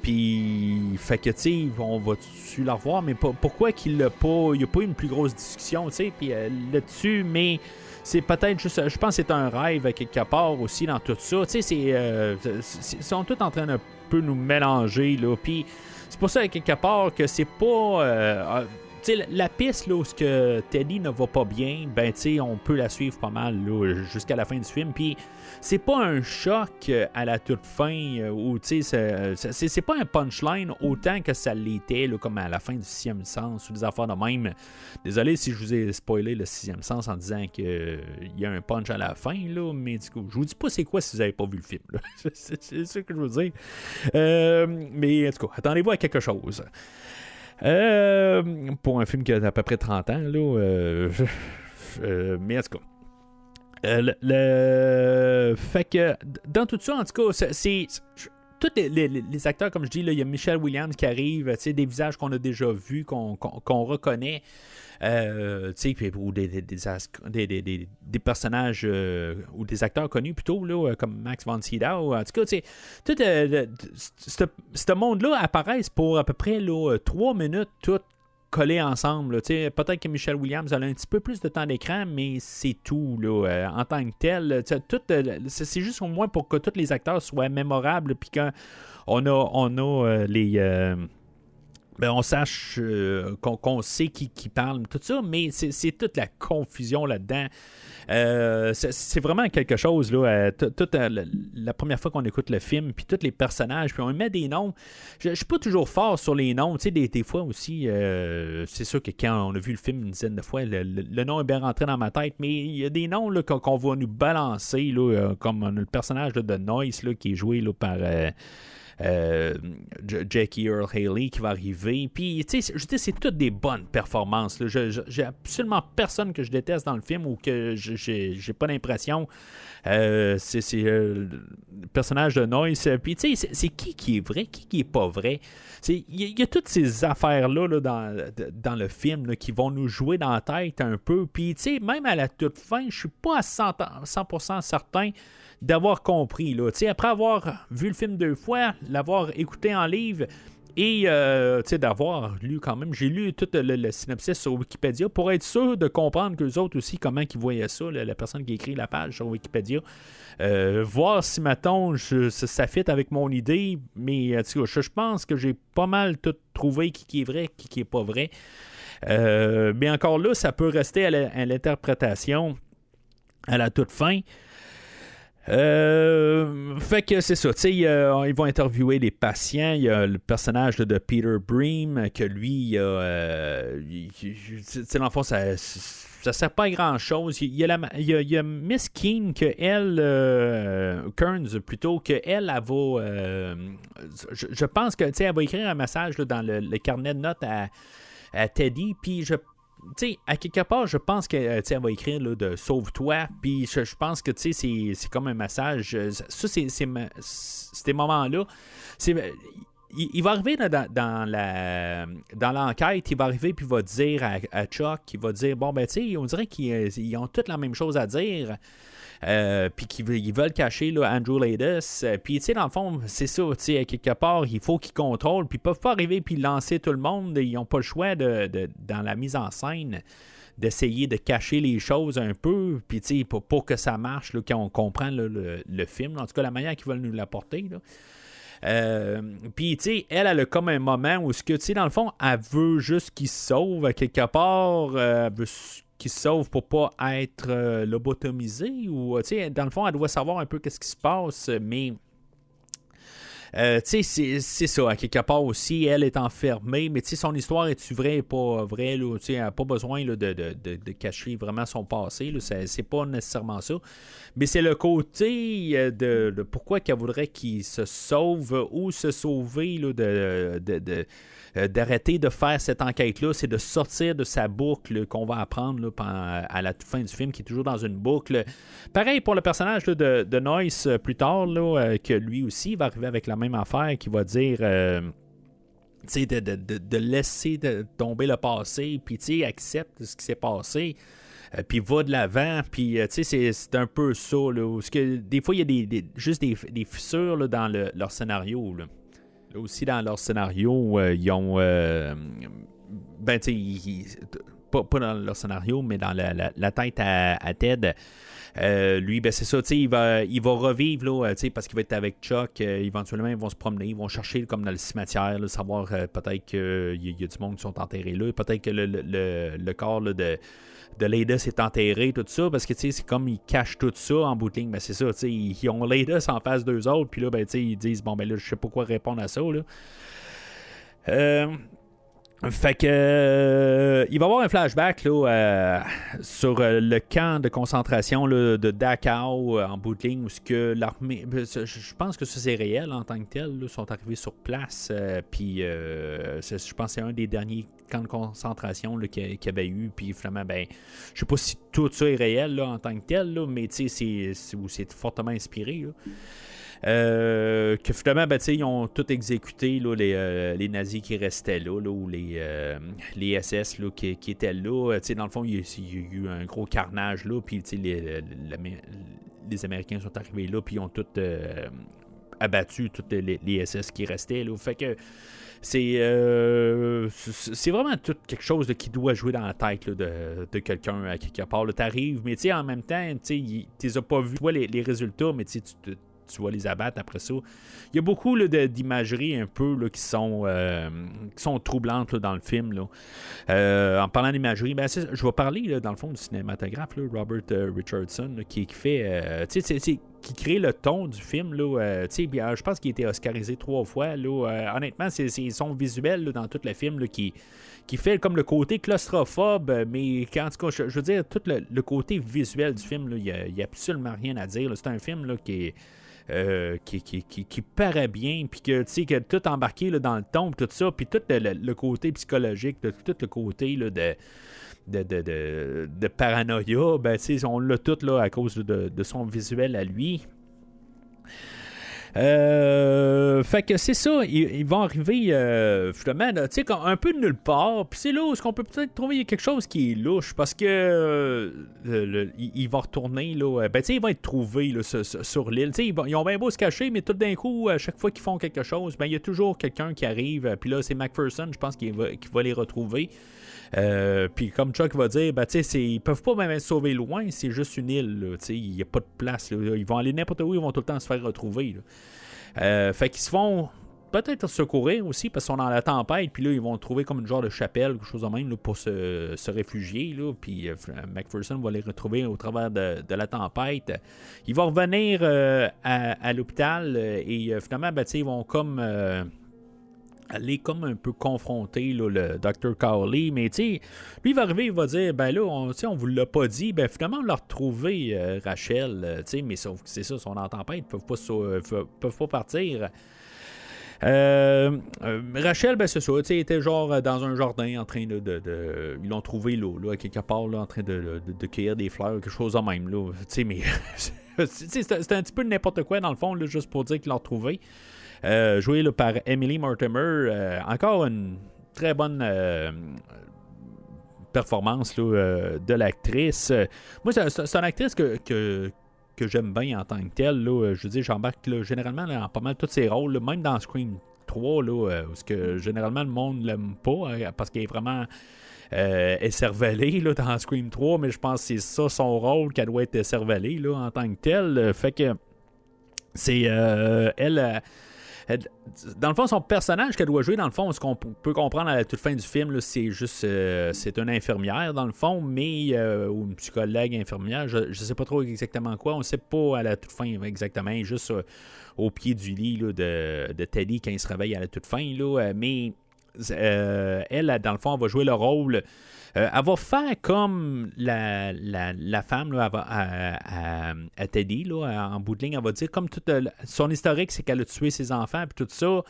Puis, fait que, tu sais, on va-tu la revoir, mais pourquoi qu'il l'a pas, il n'y a pas eu une plus grosse discussion, tu sais, puis là-dessus, mais. C'est peut-être juste, je pense que c'est un rêve quelque part aussi dans tout ça. Tu sais, ils sont tous en train de un peu nous mélanger, là. Puis c'est pour ça, quelque part, que c'est pas... tu sais, la piste, là, où ce que Teddy ne va pas bien, ben, tu sais, on peut la suivre pas mal, là, jusqu'à la fin du film. Puis c'est pas un choc à la toute fin, où, tu sais, c'est pas un punchline autant que ça l'était, là, comme à la fin du Sixième Sens, ou des affaires de même. Désolé si je vous ai spoilé le Sixième Sens en disant qu'il y a un punch à la fin, là, mais du coup, je vous dis pas c'est quoi si vous avez pas vu le film, là. C'est ça que je veux dire. Mais en tout cas, attendez-vous à quelque chose. Pour un film qui a à peu près 30 ans, là, mais en tout cas. Fait que dans tout ça, en tout cas, c'est tous les acteurs, comme je dis, il y a Michelle Williams qui arrive, des visages qu'on a déjà vus, qu'on reconnaît, ou des personnages ou des acteurs connus plutôt, là, comme Max von Sydow. En tout cas, tout ce monde-là apparaissent pour à peu près là, 3 minutes, tout collés ensemble. Peut-être que Michelle Williams a un petit peu plus de temps d'écran, mais c'est tout là, en tant que tel. C'est juste au moins pour que tous les acteurs soient mémorables, puis qu'on a les... on sache qu'on sait qui parle, tout ça, mais c'est toute la confusion là-dedans. C'est vraiment quelque chose, là. La première fois qu'on écoute le film, puis tous les personnages, puis on met des noms. Je suis pas toujours fort sur les noms. Des fois aussi, c'est sûr que quand on a vu le film une dizaine de fois, le nom est bien rentré dans ma tête, mais il y a des noms là, qu'on va nous balancer, là, comme le personnage là, de Noyce, là, qui est joué là, par... Jackie Earl Haley qui va arriver. Puis, tu sais, je dis, c'est toutes des bonnes performances. Là. J'ai absolument personne que je déteste dans le film ou que j'ai pas l'impression. C'est le personnage de Noyce. Puis, tu sais, c'est qui est vrai, qui est pas vrai. Il y a toutes ces affaires-là là, dans le film là, qui vont nous jouer dans la tête un peu. Puis, tu sais, même à la toute fin, je suis pas à 100% certain d'avoir compris. Là. Après avoir vu le film 2 fois, l'avoir écouté en livre et d'avoir lu quand même, j'ai lu tout le synopsis sur Wikipédia pour être sûr de comprendre qu'eux autres aussi, comment ils voyaient ça, la personne qui écrit la page sur Wikipédia. Voir si, mettons, ça fit avec mon idée, mais je pense que j'ai pas mal tout trouvé qui est vrai, qui est pas vrai. Mais encore là, ça peut rester à l'interprétation à la toute fin. Fait que c'est ça, ils vont interviewer les patients. Il y a le personnage de Peter Bream que lui, l'enfant, ça sert pas à grand chose. Il y a Miss Keane que elle, Kearns plutôt, que elle va, je pense que elle va écrire un message là, dans le carnet de notes à Teddy, puis à quelque part, je pense qu'elle va écrire là, de sauve-toi, puis je pense que c'est comme un message. Ça, ces moments-là, il va arriver là, dans l'enquête, il va arriver puis il va dire à Chuck, il va dire bon, ben, on dirait qu'ils ont toutes la même chose à dire. Puis qu'ils veulent cacher là, Andrew Laddis. Puis, dans le fond, c'est ça, à quelque part, il faut qu'ils contrôlent. Puis, ils peuvent pas arriver puis lancer tout le monde. Ils n'ont pas le choix, dans la mise en scène, d'essayer de cacher les choses un peu. Puis, pour que ça marche, là, quand on comprend là, le film, en tout cas, la manière qu'ils veulent nous l'apporter, là. Puis, elle a comme un moment où, dans le fond, elle veut juste qu'il se sauve à quelque part. Elle veut qui se sauve pour pas être lobotomisée, ou dans le fond, elle doit savoir un peu qu'est-ce qui se passe, mais c'est ça, à quelque part aussi, elle est enfermée, mais son histoire est-tu vraie et pas vraie, là, elle n'a pas besoin là, de cacher vraiment son passé, là, c'est pas nécessairement ça, mais c'est le côté de pourquoi qu'elle voudrait qu'il se sauve ou se sauver là, d'arrêter de faire cette enquête-là, c'est de sortir de sa boucle qu'on va apprendre là, à la toute fin du film, qui est toujours dans une boucle. Pareil pour le personnage là, de Noyce plus tard, là, que lui aussi va arriver avec la même affaire, qui va dire de laisser tomber le passé, puis accepte ce qui s'est passé. Puis va de l'avant, puis c'est un peu ça, là, parce que des fois, il y a juste des fissures là, dans leur scénario, là. Là aussi, dans leur scénario, ils ont... pas dans leur scénario, mais dans la tête à Ted. Lui, c'est ça, il va revivre, là, parce qu'il va être avec Chuck. Éventuellement, ils vont se promener, ils vont chercher comme dans le cimetière, là, savoir peut-être qu'il y a du monde qui sont enterrés là. Peut-être que le corps là, de Leda s'est enterré, tout ça, parce que c'est comme ils cachent tout ça en bout de ligne. C'est ça, ils ont Leda en face d'eux autres, puis là, ils disent, bon, là, je sais pas quoi répondre à ça, là. Fait que il va y avoir un flashback là, sur le camp de concentration là, de Dachau en bout de ligne, où que l'armée, je pense que ça c'est réel en tant que tel, là, sont arrivés sur place, puis je pense que c'est un des derniers camps de concentration là, qu'il y avait eu, puis finalement je sais pas si tout ça est réel là, en tant que tel, là, mais c'est fortement inspiré là. Que finalement, ils ont tout exécuté là, les nazis qui restaient là, ou les SS là, qui étaient là. Dans le fond, il y a eu un gros carnage là, puis les Américains sont arrivés là, puis ils ont tout abattu tous les SS qui restaient là. Fait que c'est vraiment tout quelque chose là, qui doit jouer dans la tête là, de quelqu'un à quelque part. T'arrives, mais en même temps, tu les as pas vus, tu vois les résultats, mais tu vas les abattre après ça. Il y a beaucoup là, d'imagerie un peu là, qui sont troublantes là, dans le film. Là. En parlant d'imagerie, je vais parler là, dans le fond du cinématographe, là, Robert Richardson, là, qui fait... qui crée le ton du film. Là, je pense qu'il a été oscarisé 3 fois. Là, honnêtement, c'est son visuel là, dans tout le film là, qui fait comme le côté claustrophobe, mais en tout cas, je veux dire, tout le côté visuel du film, il n'y a absolument rien à dire. Là. C'est un film là, qui paraît bien, puis que tout embarqué là, dans le ton, tout ça, puis tout le côté psychologique, tout le côté là, de paranoïa, on l'a tout là, à cause de son visuel à lui. Fait que c'est ça, ils vont arriver finalement un peu de nulle part, puis c'est là où on peut peut-être trouver quelque chose qui est louche, parce que ils vont retourner là, ils vont être trouvés là, sur l'île, ils ont bien beau se cacher, mais tout d'un coup à chaque fois qu'ils font quelque chose, il y a toujours quelqu'un qui arrive, puis là c'est McPherson, je pense qu'il va les retrouver. Puis comme Chuck va dire, ils peuvent pas même se sauver loin, c'est juste une île, il n'y a pas de place, là. Ils vont aller n'importe où, ils vont tout le temps se faire retrouver. Fait qu'ils se font peut-être secourir aussi parce qu'ils sont dans la tempête, puis là ils vont trouver comme une genre de chapelle, quelque chose de même là, pour se réfugier, là, puis McPherson va les retrouver au travers de la tempête. Ils vont revenir à l'hôpital et finalement ils vont comme... aller comme un peu confronter là, le Dr. Cowley, mais lui il va arriver, il va dire on vous l'a pas dit, finalement on l'a retrouvé Rachel, mais sauf que c'est ça, son en tempête, ils peuvent pas partir. Rachel, c'est ça, elle était genre dans un jardin en train de ils l'ont trouvé là, quelque part là, en train de cueillir des fleurs, quelque chose de même là, mais c'est un petit peu n'importe quoi dans le fond là, juste pour dire qu'ils l'ont retrouvé. Joué là, par Emily Mortimer. Encore une très bonne performance là, de l'actrice. Moi, c'est une actrice que j'aime bien en tant que telle. Là. Je veux dire, j'embarque là, généralement là, en pas mal tous ses rôles, là, même dans Scream 3, là, parce que généralement le monde l'aime pas, parce qu'elle est vraiment écervelée là, dans Scream 3, mais je pense que c'est ça son rôle, qu'elle doit être écervelée là, en tant que telle. Fait que c'est elle... dans le fond, son personnage qu'elle doit jouer, dans le fond, ce qu'on peut comprendre à la toute fin du film, là, c'est juste c'est une infirmière, dans le fond, mais ou une psychologue infirmière, je sais pas trop exactement quoi, on sait pas à la toute fin exactement, juste au pied du lit là, de Teddy quand il se réveille à la toute fin, là, mais elle, dans le fond, elle va jouer le rôle. Elle va faire comme la femme là, à Teddy, là, en bout de ligne, elle va dire comme tout son historique, c'est qu'elle a tué ses enfants et tout ça,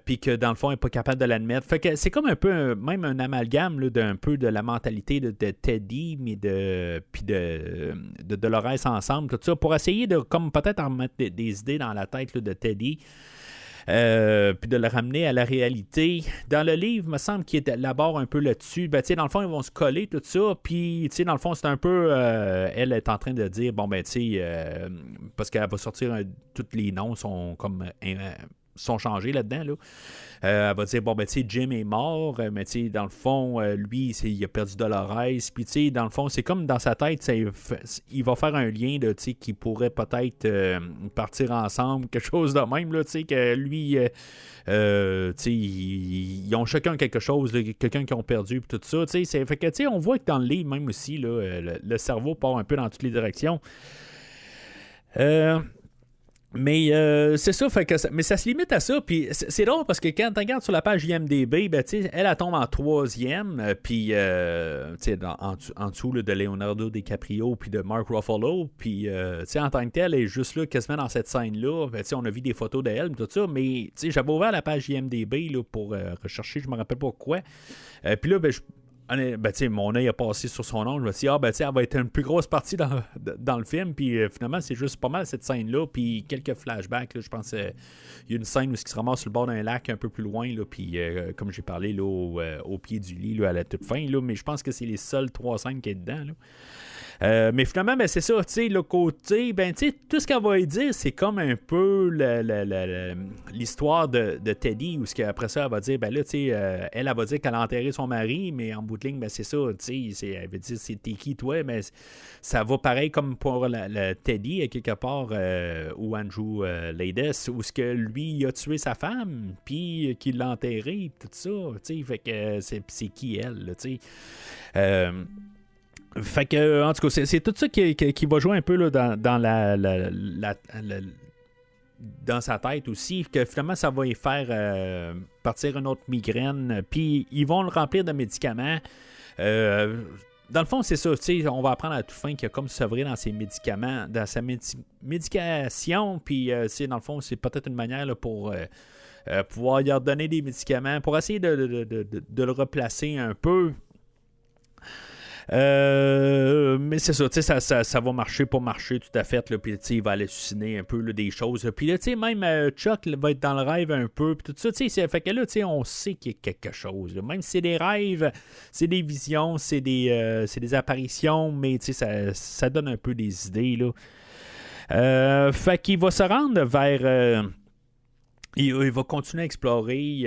puis que dans le fond, elle n'est pas capable de l'admettre. Fait que c'est comme un peu même un amalgame là, d'un peu de la mentalité de Teddy, mais puis de Dolores ensemble, tout ça, pour essayer de comme peut-être en mettre des idées dans la tête là, de Teddy. Puis de le ramener à la réalité. Dans le livre, il me semble qu'il élabore un peu là-dessus. Ben, dans le fond, ils vont se coller, tout ça. Puis, dans le fond, c'est un peu... elle est en train de dire, bon, ben, parce qu'elle va sortir, tous les noms sont comme... sont changés là-dedans, là. Elle va dire, bon, ben, Jim est mort, mais dans le fond, lui, il a perdu Dolores. Puis, dans le fond, c'est comme dans sa tête, il va faire un lien, là, qui pourrait peut-être partir ensemble, quelque chose de même, là, que lui, ils ont chacun quelque chose, là, quelqu'un qui ont perdu, puis tout ça. Fait que, on voit que dans le livre, même aussi, là, le cerveau part un peu dans toutes les directions. Mais c'est ça, fait que mais ça se limite à ça. Puis c'est drôle parce que quand tu regardes sur la page IMDb, ben, elle tombe en 3e. Puis en dessous là, de Leonardo DiCaprio puis de Mark Ruffalo. Puis en tant que tel, elle est juste là quasiment dans cette scène-là. Ben, on a vu des photos d'elle, tout ça. Mais j'avais ouvert la page IMDb là, pour rechercher, je me rappelle pas quoi. Puis là, mon œil a passé sur son nom. Je me suis dit, elle va être une plus grosse partie dans le film. Puis finalement, c'est juste pas mal cette scène-là. Puis quelques flashbacks. Là, je pense qu'il y a une scène où il se ramasse sur le bord d'un lac un peu plus loin. Là, puis comme j'ai parlé là, au pied du lit là, à la toute fin. Là, mais je pense que c'est les seules 3 scènes qu'il y a dedans. Là. Mais finalement, c'est ça, le côté, tout ce qu'elle va y dire, c'est comme un peu l'histoire de Teddy, où après ça, elle va dire, elle va dire qu'elle a enterré son mari, mais en bout de ligne, c'est ça, elle veut dire, t'es qui toi, mais ça va pareil comme pour Teddy, quelque part, ou Andrew Ladies, où ce que lui, il a tué sa femme, puis qu'il l'a enterré, tout ça, fait que c'est qui elle, fait que, en tout cas, c'est tout ça qui va jouer un peu là, dans dans sa tête aussi, que finalement, ça va y faire partir une autre migraine, puis ils vont le remplir de médicaments. Dans le fond, c'est ça, on va apprendre à la toute fin qu'il a comme sevré dans ses médicaments, dans sa médication, puis dans le fond, c'est peut-être une manière là, pour pouvoir lui redonner des médicaments, pour essayer de le replacer un peu. Mais c'est ça, ça va marcher, pas marcher tout à fait, puis il va halluciner un peu là, des choses. Puis là, même Chuck va être dans le rêve un peu, puis tout ça, fait que là, on sait qu'il y a quelque chose. Là. Même si c'est des rêves, c'est des visions, c'est des apparitions, mais ça donne un peu des idées. Là. Fait qu'il va se rendre vers... il va continuer à explorer.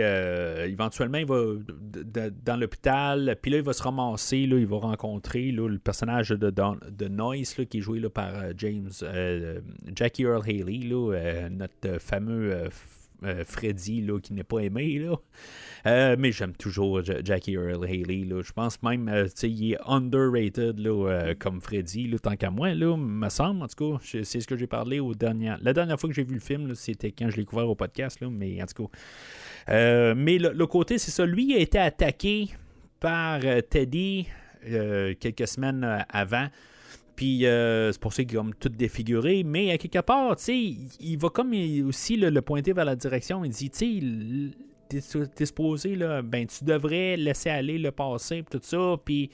Éventuellement, il va dans l'hôpital. Puis là, il va se ramasser. Là, il va rencontrer là, le personnage de Noyce, là, qui est joué là, par Jackie Earle Haley, là, notre fameux Freddy là, qui n'est pas aimé. Là. Mais j'aime toujours Jackie Earle Haley. Là. Je pense même il est underrated là, comme Freddy, là, tant qu'à moi, là, me semble. En tout cas, c'est ce que j'ai parlé la dernière fois que j'ai vu le film, là, c'était quand je l'ai couvert au podcast. Là, mais en tout cas. Mais le côté, c'est ça. Lui a été attaqué par Teddy quelques semaines avant. Puis c'est pour ça qu'il est comme tout défiguré. Mais à quelque part, il va comme aussi le pointer vers la direction. Il dit, t'es supposé, là, tu devrais laisser aller le passé, tout ça, puis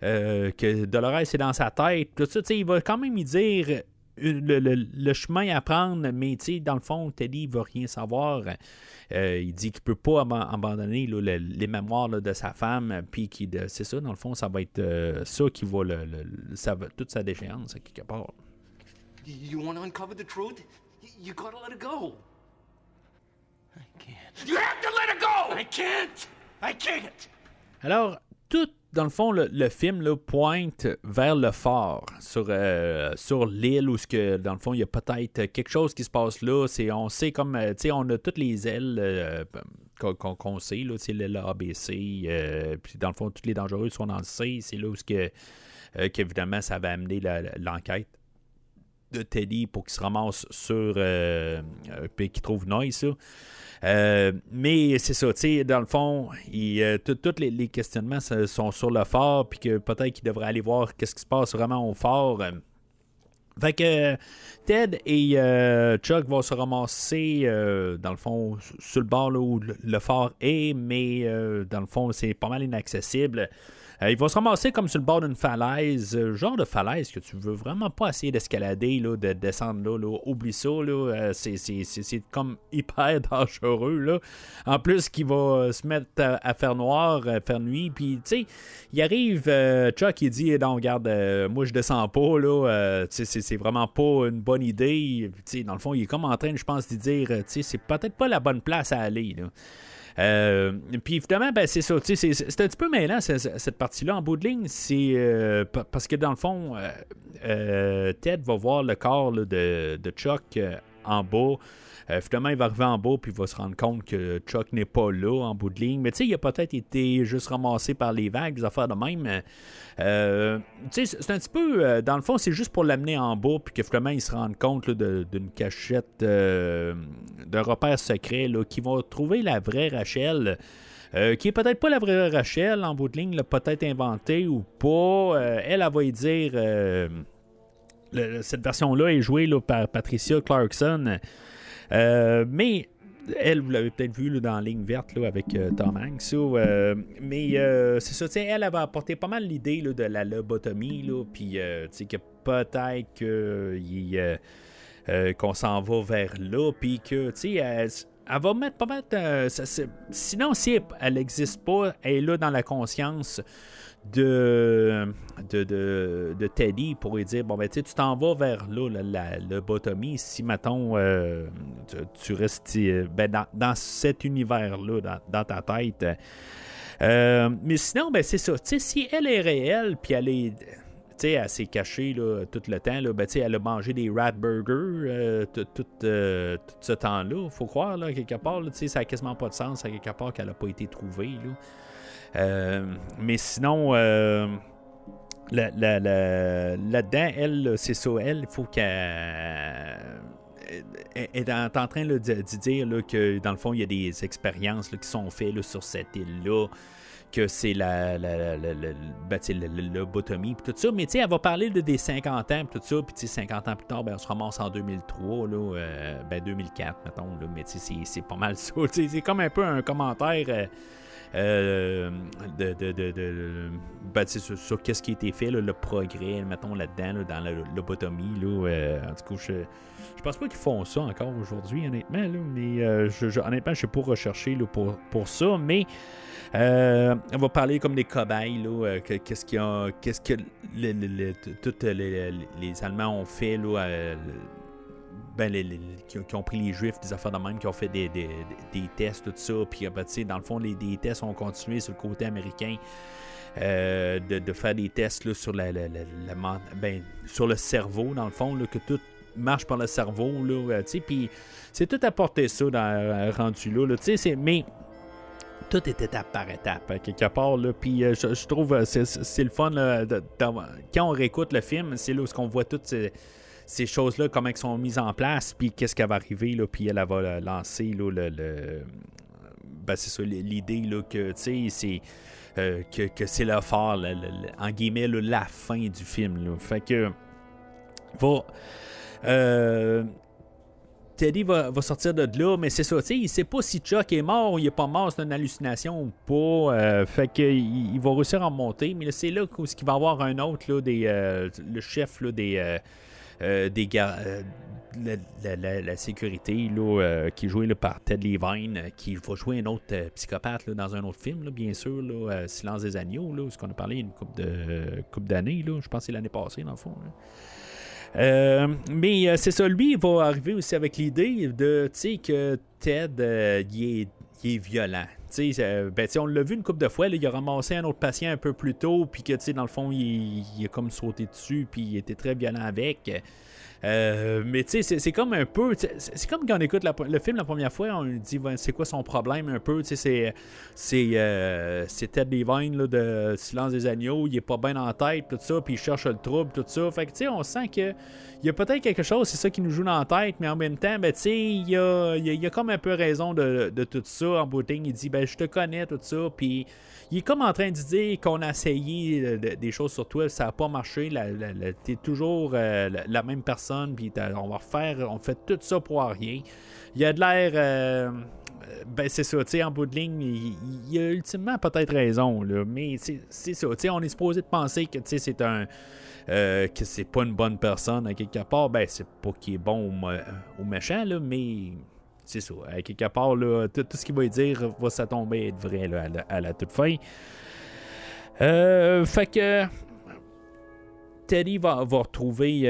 que Dolores, c'est dans sa tête, tout ça, il va quand même y dire le chemin à prendre, mais dans le fond, Teddy, il veut rien savoir. Il dit qu'il peut pas abandonner là, les mémoires là, de sa femme, puis c'est ça, dans le fond, ça va être ça qui va ça va, toute sa déchéance, à quelque part. You want to uncover the truth? You gotta let it go. I can't. You have to let it go! I can't! Alors, tout dans le fond, le film là, pointe vers le phare, sur l'île où, dans le fond, il y a peut-être quelque chose qui se passe là. On sait comme, on a toutes les ailes qu'on sait, là, l'aile ABC, puis dans le fond, tous les dangereux sont dans le C. C'est là où qu'évidemment, ça va amener l'enquête de Teddy pour qu'il se ramasse sur... puis qu'il trouve Noy, ça. Mais c'est ça, tu sais, dans le fond, tous les questionnements sont sur le phare, puis que peut-être qu'il devrait aller voir qu'est-ce qui se passe vraiment au phare. Fait que Ted et Chuck vont se ramasser, dans le fond, sur le bord là, où le phare est, mais dans le fond, c'est pas mal inaccessible. Il va se ramasser comme sur le bord d'une falaise, genre de falaise que tu veux vraiment pas essayer d'escalader, là, de descendre là. Oublie ça, là, c'est comme hyper dangereux, là. En plus, qu'il va se mettre à faire noir, à faire nuit, puis tu sais, il arrive, Chuck, il dit, non, regarde, moi je descends pas, là, c'est vraiment pas une bonne idée. Tu sais, dans le fond, il est comme en train, je pense, de dire, tu sais, c'est peut-être pas la bonne place à aller, là. Puis évidemment, ben, c'est ça, c'est un petit peu mêlant cette partie-là en bout de ligne, c'est parce que dans le fond, Ted va voir le corps là, de Chuck en bas. Finalement, il va arriver en bas puis il va se rendre compte que Chuck n'est pas là en bout de ligne. Mais tu sais, il a peut-être été juste ramassé par les vagues, des affaires de même. Tu sais, c'est un petit peu... dans le fond, c'est juste pour l'amener en bas puis que finalement, il se rende compte là, d'une cachette, d'un repère secret là, qui va trouver la vraie Rachel. Qui est peut-être pas la vraie Rachel en bout de ligne, peut-être inventée ou pas. Elle va y dire... cette version-là est jouée là, par Patricia Clarkson. Mais elle, vous l'avez peut-être vu là, dans Ligne verte là, avec Tom Hanks. Mais c'est ça, elle avait apporté pas mal l'idée là, de la lobotomie. Puis que peut-être qu'on s'en va vers là. Puis que elle va mettre pas mal. Sinon, si elle n'existe pas, elle est là dans la conscience de Teddy pour lui dire bon ben tu t'en vas vers là la lobotomie si mettons tu restes dans cet univers là dans ta tête mais sinon ben c'est ça, si elle est réelle puis elle s'est cachée là, tout le temps là, ben, elle a mangé des rat burgers tout ce temps-là, faut croire là, quelque part là, ça n'a quasiment pas de sens à quelque part qu'elle n'a pas été trouvée là. Mais sinon, là-dedans, elle, c'est ça, il faut qu'elle est en train là, de dire là, que dans le fond, il y a des expériences là, qui sont faites là, sur cette île-là, que c'est la lobotomie et tout ça, mais elle va parler des 50 ans et tout ça, puis 50 ans plus tard, ben, on se ramasse en 2003, là, 2004, mettons, là, mais c'est pas mal ça, c'est comme un peu un commentaire... sur qu'est-ce qui a été fait, là, le progrès, mettons là-dedans, là, dans la lobotomie. Là, en tout cas, je pense pas qu'ils font ça encore aujourd'hui, honnêtement. Là, mais honnêtement, je sais pas rechercher là, pour ça, mais on va parler comme des cobayes, là, qu'est-ce que tous les Allemands ont fait là, qui ont pris les Juifs, des affaires de même, qui ont fait des tests, tout ça, puis dans le fond, des tests ont continué sur le côté américain de faire des tests là, sur sur le cerveau, dans le fond, là, que tout marche par le cerveau, là, puis c'est tout apporté ça rendu là, mais tout est étape par étape, quelque part, là, puis je trouve c'est le fun, là, quand on réécoute le film, c'est là où on voit toutes ces choses-là, comment elles sont mises en place, puis qu'est-ce qui va arriver, là, puis elle va lancer là, c'est ça, l'idée là, que, c'est que c'est le phare, en guillemets, là, la fin du film. Là. Fait que Teddy va sortir de là, mais c'est ça, il sait pas si Chuck est mort ou il est pas mort, c'est une hallucination ou pas. Fait qu'il va réussir à remonter, mais là, c'est là qu'il va y avoir un autre, là, le chef là, des gars, la sécurité là, qui est jouée là, par Ted Levine, qui va jouer un autre psychopathe là, dans un autre film, là, bien sûr, là, Silence des agneaux, là, ce qu'on a parlé une couple d'années, là, je pense que c'est l'année passée dans le fond. Mais c'est ça, lui, il va arriver aussi avec l'idée de, que Ted, il est violent. on l'a vu une couple de fois, là, il a ramassé un autre patient un peu plus tôt, puis que dans le fond, il a comme sauté dessus, puis il était très violent avec. Mais tu sais, c'est comme un peu. C'est comme quand on écoute le film la première fois, on dit c'est quoi son problème un peu. C'est Ted Levine là, de Silence des agneaux, il est pas bien en tête, tout ça, puis il cherche le trouble, tout ça. Fait que tu sais, on sent que il y a peut-être quelque chose, c'est ça qui nous joue dans la tête, mais en même temps, tu sais, il y a comme un peu raison de tout ça. En bout de ligne, il dit je te connais, tout ça, puis. Il est comme en train de dire qu'on a essayé des choses sur toi, ça n'a pas marché, t'es toujours la même personne, puis on fait tout ça pour rien. Il a de l'air... c'est ça, tu sais, en bout de ligne, il a ultimement peut-être raison, là, mais c'est ça, tu sais, on est supposé de penser que, tu sais, c'est un... que c'est pas une bonne personne, à quelque part, c'est pas qu'il est bon ou méchant, là, mais... C'est ça. À quelque part, là, tout ce qu'il va dire va ça tomber être vrai là, à la toute fin. Fait que Teddy va retrouver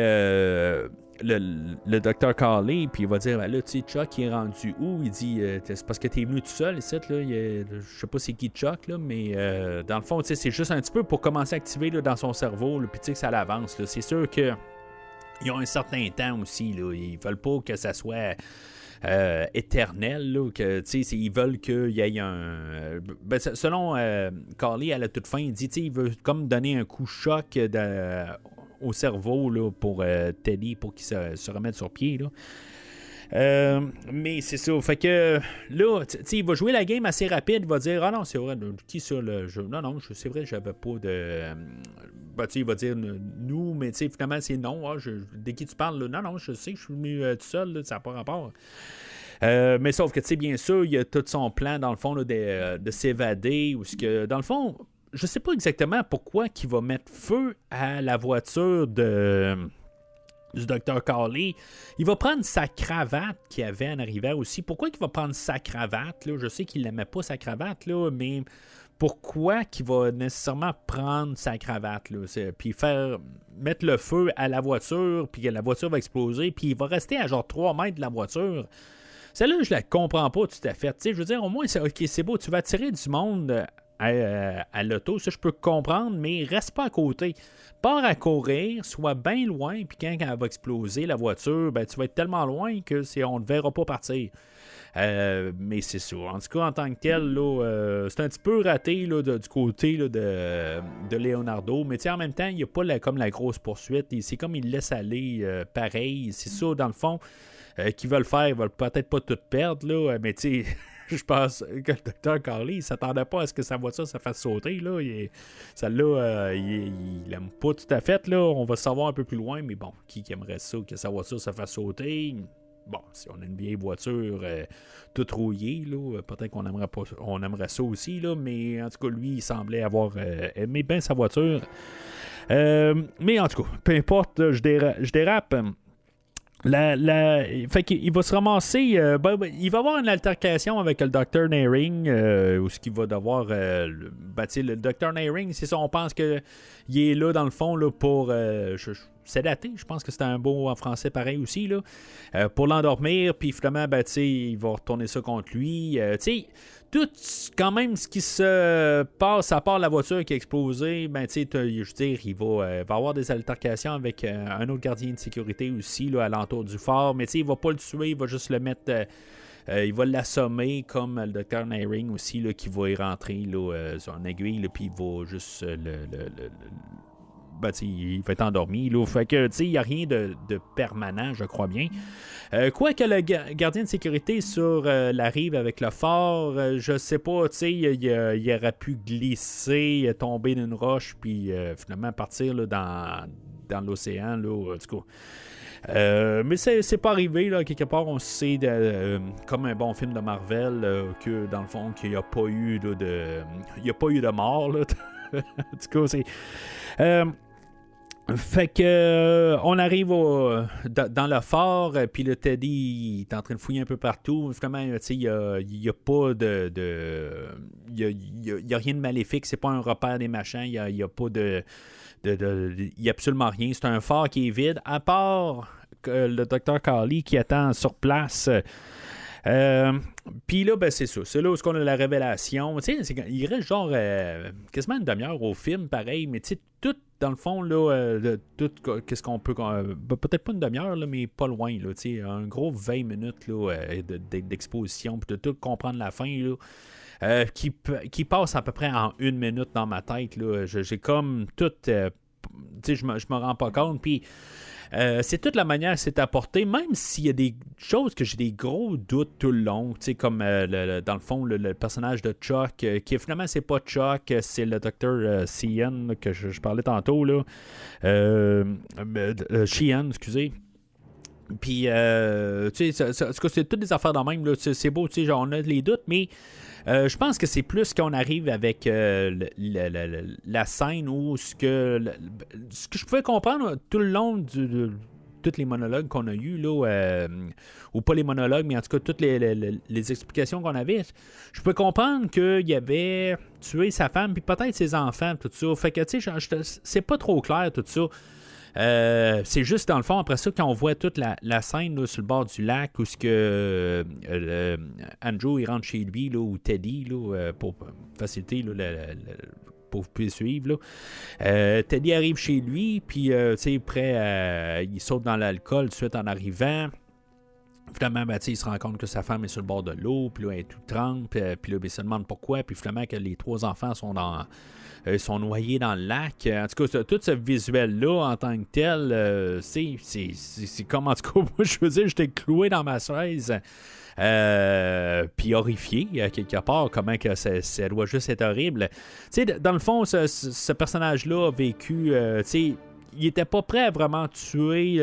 le Dr. Carley, puis il va dire là, tu sais, Chuck, il est rendu où? Il dit c'est parce que t'es venu tout seul ici, là. Je sais pas c'est qui Chuck, là, mais dans le fond, c'est juste un petit peu pour commencer à activer là, dans son cerveau, puis tu sais que ça l'avance. Là. C'est sûr que ils ont un certain temps aussi. Là. Ils veulent pas que ça soit. Éternel, là, que ils veulent qu'il y ait un. Selon Carly, à la toute fin, il dit il veut comme donner un coup choc au cerveau là, pour Teddy pour qu'il se remette sur pied. Là. Mais c'est ça. Fait que là, il va jouer la game assez rapide. Il va dire non, c'est vrai, qui ça le jeu? Non, c'est vrai, j'avais pas de. Il va dire nous, mais finalement, c'est non. Dès qui tu parles, là, non, je sais que je suis venu tout seul, là, ça n'a pas rapport. Mais sauf que, bien sûr, il y a tout son plan, dans le fond, là, de s'évader. Ou ce que, dans le fond, je sais pas exactement pourquoi il va mettre feu à la voiture du Dr. Carley. Il va prendre sa cravate qu'il avait en arrivant aussi. Pourquoi il va prendre sa cravate? Là? Je sais qu'il n'aimait pas sa cravate, là, mais pourquoi qu'il va nécessairement prendre sa cravate? Là? Puis mettre le feu à la voiture, puis que la voiture va exploser, puis il va rester à genre 3 mètres de la voiture. Celle-là, je la comprends pas tout à fait. Je veux dire, au moins, c'est beau, tu vas attirer du monde à l'auto, ça je peux comprendre, mais reste pas à côté. Pars à courir, sois bien loin, puis quand elle va exploser la voiture, tu vas être tellement loin que on ne verra pas partir. Mais c'est ça. En tout cas, en tant que tel, là, c'est un petit peu raté là, du côté là, de Leonardo, mais en même temps, il n'y a pas comme la grosse poursuite. C'est comme il laisse aller pareil. C'est ça, dans le fond, qu'ils veulent faire. Ils veulent peut-être pas tout perdre, là, mais tu sais. Je pense que le Dr. Carley, il s'attendait pas à ce que sa voiture se fasse sauter. Là. Celle-là, il l'aime pas tout à fait. Là. On va savoir un peu plus loin, mais bon, qui aimerait ça, que sa voiture se fasse sauter? Bon, si on a une vieille voiture toute rouillée, là, peut-être qu'on aimerait ça aussi, là, mais en tout cas, lui, il semblait avoir aimé bien sa voiture. Mais en tout cas, peu importe, je dérape. Fait qu'il va se ramasser. Il va avoir une altercation avec le Dr. Naring, où ce qu'il va devoir. Le Dr. Naring, c'est ça, on pense qu'il est là, dans le fond, là, pour. Sédater, je pense que c'est un beau en français pareil aussi, là, pour l'endormir, puis finalement, il va retourner ça contre lui. Tout quand même ce qui se passe, à part la voiture qui a explosé, je veux dire, il va avoir des altercations avec un autre gardien de sécurité aussi, là, alentour du fort, mais il va pas le tuer, il va juste le mettre, il va l'assommer comme le Dr. Naring aussi, là, qui va y rentrer là, sur une aiguille, puis il va juste il va être endormi. Là. Fait que, il n'y a rien de permanent, je crois bien. Quoique le gardien de sécurité sur la rive avec le phare, je sais pas, il aurait pu glisser, tomber d'une roche, puis finalement partir là, dans l'océan, là, en tout cas. Mais c'est pas arrivé, là, quelque part, on sait, comme un bon film de Marvel, que dans le fond, qu'il n'y a pas eu là, il n'y a pas eu de mort, là. En tout cas, c'est. Fait que on arrive dans le fort, puis le Teddy il est en train de fouiller un peu partout. Finalement, il n'y a pas il y a rien de maléfique, c'est pas un repère des machins, il y a pas il y a absolument rien. C'est un fort qui est vide, à part que le Dr. Carley qui attend sur place. Puis là, ben c'est ça. C'est là où on a la révélation. Tu sais, il reste genre quasiment une demi-heure au film, pareil, mais tu sais, tout, dans le fond, là, tout, qu'est-ce qu'on peut... peut-être pas une demi-heure, là, mais pas loin, là, tu sais, un gros 20 minutes là, d'exposition, puis de tout comprendre la fin, là, qui passe à peu près en 1 minute dans ma tête, là. J'ai comme tout... tu sais, je me rends pas compte, puis... c'est toute la manière que c'est apporté, même s'il y a des choses que j'ai des gros doutes tout le long, tu sais, comme dans le fond, le personnage de Chuck, qui finalement, c'est pas Chuck, c'est le docteur Sheehan, que je parlais tantôt, là. Sheehan, excusez. Puis, tu sais, c'est toutes des affaires dans le même, là. C'est beau, tu sais, genre, on a les doutes, mais... je pense que c'est plus qu'on arrive avec la scène où ce que je pouvais comprendre tout le long de tous les monologues qu'on a eus, là, ou pas les monologues, mais en tout cas toutes les explications qu'on avait, je pouvais comprendre qu'il avait tué sa femme, puis peut-être ses enfants, tout ça. Fait que, tu sais, c'est pas trop clair tout ça. C'est juste dans le fond après ça quand on voit toute la scène là, sur le bord du lac où Andrew il rentre chez lui là, ou Teddy là, pour faciliter là, pour suivre là. Teddy arrive chez lui puis tu sais prêt il saute dans l'alcool tout de suite en arrivant. Finalement, ben, il se rend compte que sa femme est sur le bord de l'eau, puis là, elle est toute trempe, puis là, il se demande pourquoi, puis finalement, que les 3 enfants sont noyés dans le lac. En tout cas, tout ce visuel-là, en tant que tel, c'est comme, en tout cas, moi, je veux dire, j'étais cloué dans ma chaise, puis horrifié, quelque part, comment que ça doit juste être horrible. Tu sais, dans le fond, ce personnage-là a vécu, tu sais, il était pas prêt à vraiment tuer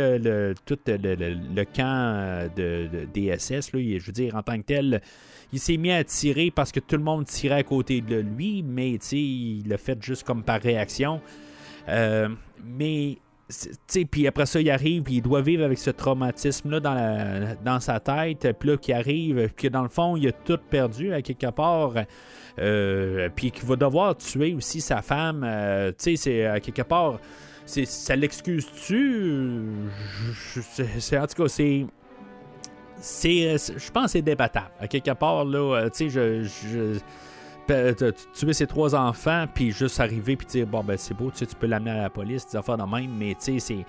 tout le camp de DSS. Là. Je veux dire, en tant que tel, il s'est mis à tirer parce que tout le monde tirait à côté de lui, mais il l'a fait juste comme par réaction. Mais, puis après ça, il arrive, puis il doit vivre avec ce traumatisme-là dans sa tête, puis là, qui arrive, puis dans le fond, il a tout perdu à quelque part. Puis qu'il va devoir tuer aussi sa femme. C'est à quelque part... ça l'excuse-tu? En tout cas, je pense que c'est débattable. À quelque part, là, tu sais, tuer ses 3 enfants, puis juste arriver, puis dire, bon, ben, c'est beau, tu peux l'amener à la police, des affaires de même, mais tu sais,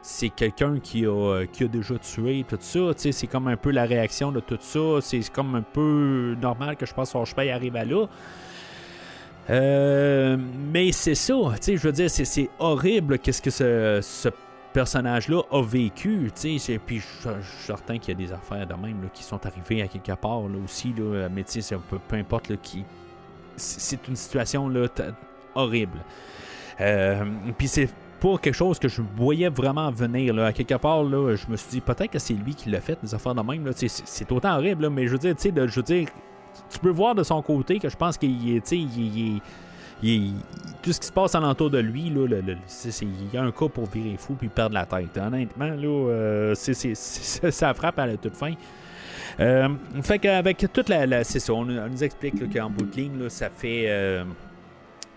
c'est quelqu'un qui a déjà tué, tout ça, tu sais, c'est comme un peu la réaction de tout ça, c'est comme un peu normal que je pense que son cheval arrive à là. Mais c'est ça, tu sais, je veux dire, c'est horrible qu'est-ce que ce personnage-là a vécu, tu sais, puis je suis certain qu'il y a des affaires de même là, qui sont arrivées à quelque part là, aussi, là, mais tu sais, peu importe, là, c'est une situation là, horrible. Puis c'est pas quelque chose que je voyais vraiment venir, là, à quelque part, là, je me suis dit, peut-être que c'est lui qui l'a fait, des affaires de même, là, tu sais, c'est autant horrible, là, mais je veux dire, tu sais, tu peux voir de son côté que je pense qu'il est, tout ce qui se passe alentour de lui, là, il y a un cas pour virer fou puis perdre la tête. Honnêtement, là, ça frappe à la toute fin. Fait qu'avec toute c'est ça, on nous explique là, qu'en bout de ligne, là, ça fait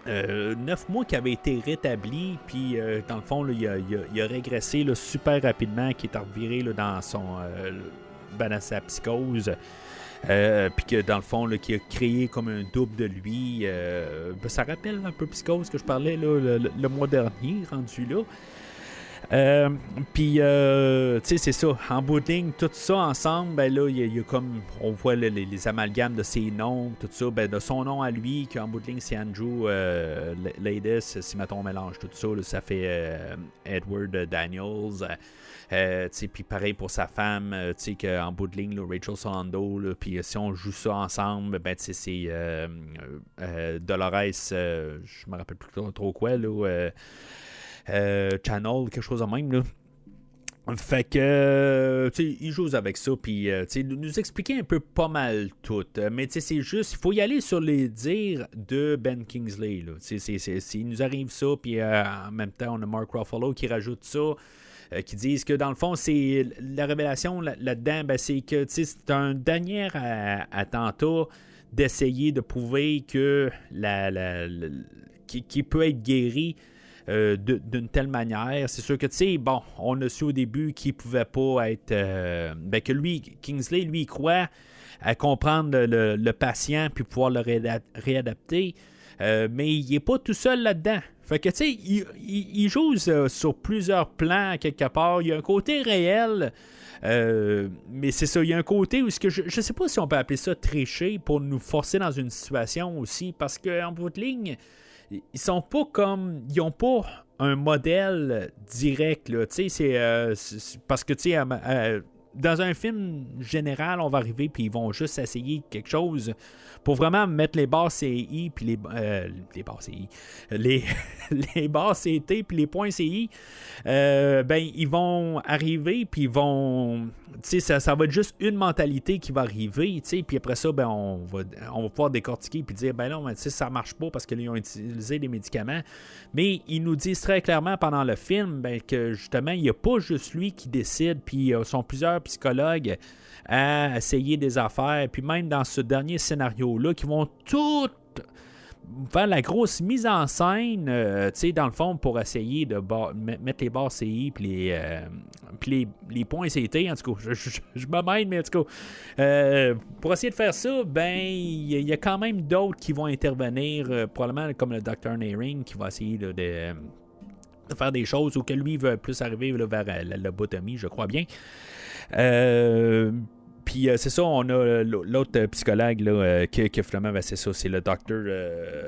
9 mois qu'il avait été rétabli, puis dans le fond, là, il a régressé là, super rapidement, qui est reviré là, dans dans sa psychose. Puis que dans le fond, là, qui a créé comme un double de lui. Ça rappelle un peu Psychose que je parlais là, le mois dernier, rendu là. Puis, tu sais, c'est ça. En bout de ligne, tout ça ensemble, ben là, il y a comme, on voit les amalgames de ses noms, tout ça, ben de son nom à lui, qu'en bout de ligne, c'est Andrew Ladies, si mettons on mélange tout ça, là, ça fait Edward Daniels. Puis pareil pour sa femme, qu'en bout de ligne, là, Rachel Solando, puis si on joue ça ensemble, ben c'est Dolores, je me rappelle plus trop quoi, là, Channel, quelque chose de même, là. Fait que, ils jouent avec ça, puis nous expliquer un peu pas mal tout. Mais c'est juste, il faut y aller sur les dires de Ben Kingsley. Là. Il nous arrive ça, puis en même temps, on a Mark Ruffalo qui rajoute ça. Qui disent que dans le fond, c'est la révélation là-dedans, ben, c'est que c'est un dernier attentat d'essayer de prouver que qui peut être guéri d'une telle manière. C'est sûr que, tu sais, bon, on a su au début qu'il pouvait pas être... que lui, Kingsley, lui, il croit à comprendre le patient puis pouvoir le réadapter. Mais il n'est pas tout seul là-dedans. Fait que, tu sais, il joue sur plusieurs plans, quelque part. Il y a un côté réel, mais c'est ça, il y a un côté où je ne sais pas si on peut appeler ça tricher pour nous forcer dans une situation aussi, parce qu'en bout de ligne, ils sont pas comme... Ils n'ont pas un modèle direct, là. Tu sais, c'est parce que, tu sais, dans un film général, on va arriver puis ils vont juste essayer quelque chose pour vraiment mettre les barres CI puis les barres CI, les barres CT puis les points CI. Ils vont arriver puis ils vont, tu sais, ça va être juste une mentalité qui va arriver, tu sais, puis après ça, on va pouvoir décortiquer puis dire, non, mais tu sais, ça marche pas parce qu'ils ont utilisé des médicaments. Mais ils nous disent très clairement pendant le film que justement, il n'y a pas juste lui qui décide, puis ils sont plusieurs psychologues à essayer des affaires, puis même dans ce dernier scénario-là, qui vont tout faire la grosse mise en scène, tu sais, dans le fond, pour essayer de mettre les barres CI puis les points CT, en tout cas, je me mêle, mais en tout cas, pour essayer de faire ça, il y a quand même d'autres qui vont intervenir, probablement comme le Dr. Naring, qui va essayer de faire des choses, ou que lui veut plus arriver là, vers la lobotomie, je crois bien. Puis c'est ça, on a l'autre psychologue là, que finalement, c'est ça, c'est le docteur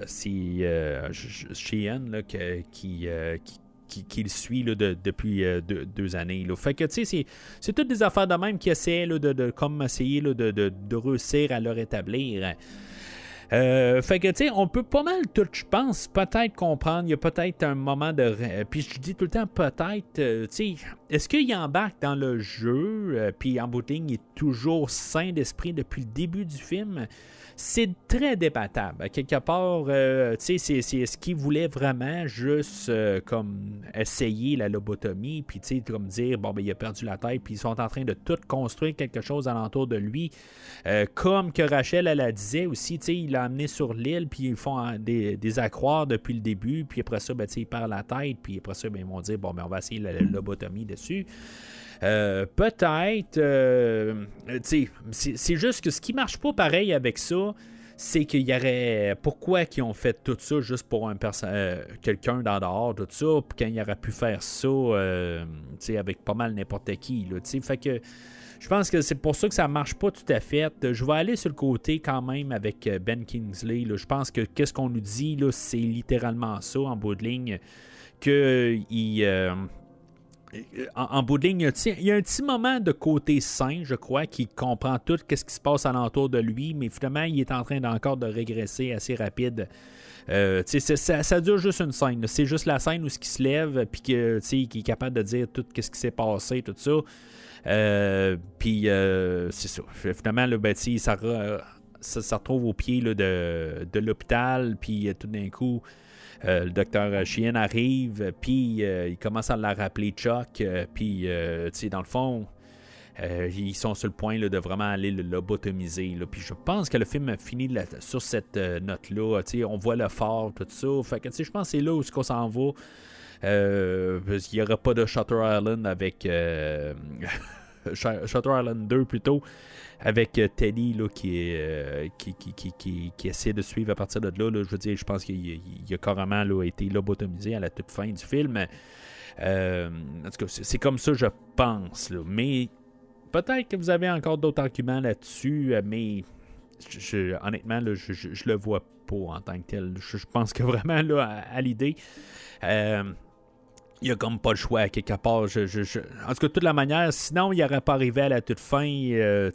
Sheehan là, qui le suit là, depuis 2 années. Là. Fait que, tu sais, c'est toutes des affaires de même qui essaient là, de comme essayer là, de réussir à le rétablir. Fait que, tu sais, on peut pas mal tout, je pense, peut-être comprendre. Il y a peut-être un moment de... Puis je dis tout le temps peut-être, tu sais, est-ce qu'il embarque dans le jeu, puis en bout de ligne, il est toujours sain d'esprit depuis le début du film? C'est très débattable. Quelque part, tu sais, c'est ce qu'il voulait vraiment juste comme essayer la lobotomie, puis tu sais, comme dire, il a perdu la tête, puis ils sont en train de tout construire quelque chose alentour de lui. Comme que Rachel, elle disait aussi, tu sais, il l'a amené sur l'île, puis ils font des accroires depuis le début, puis après ça, tu sais, il perd la tête, puis après ça, ils vont dire, on va essayer la lobotomie dessus. Peut-être, c'est juste que ce qui marche pas pareil avec ça, c'est qu'il y aurait... Pourquoi qu'ils ont fait tout ça juste pour quelqu'un d'en dehors, tout ça, puis quand il aurait pu faire ça avec pas mal n'importe qui, là, fait que je pense que c'est pour ça que ça marche pas tout à fait. Je vais aller sur le côté quand même avec Ben Kingsley, là. Je pense que qu'est-ce qu'on nous dit, là, c'est littéralement ça, en bout de ligne, en bout de ligne, il y a un petit moment de côté sain, je crois, qui comprend tout ce qui se passe alentour de lui, mais finalement, il est en train encore de régresser assez rapide. Ça dure juste une scène. Là. C'est juste la scène où il se lève, puis qu'il est capable de dire tout ce qui s'est passé, tout ça. Puis c'est ça. Finalement, là, ça retrouve au pied là, de l'hôpital, puis tout d'un coup... le docteur Sheehan arrive, puis il commence à la rappeler Chuck, puis tu sais, dans le fond, ils sont sur le point là, de vraiment aller le lobotomiser. Là. Puis je pense que le film finit sur cette note-là. Tu sais, on voit le phare, tout ça. Fait que tu sais, je pense que c'est là où on s'en va. Parce qu'il n'y aura pas de Shutter Island avec Shutter Island 2 plutôt. Avec Teddy là, qui essaie de suivre à partir de là. Je veux dire, je pense qu'il a carrément là, été lobotomisé à la toute fin du film. En tout cas, c'est comme ça, je pense. Là. Mais peut-être que vous avez encore d'autres arguments là-dessus, mais honnêtement, là, je le vois pas en tant que tel. Je pense que vraiment, là, à l'idée... il n'y a comme pas le choix à quelque part. En tout cas, de toute la manière, sinon, il n'aurait pas arrivé à la toute fin. Il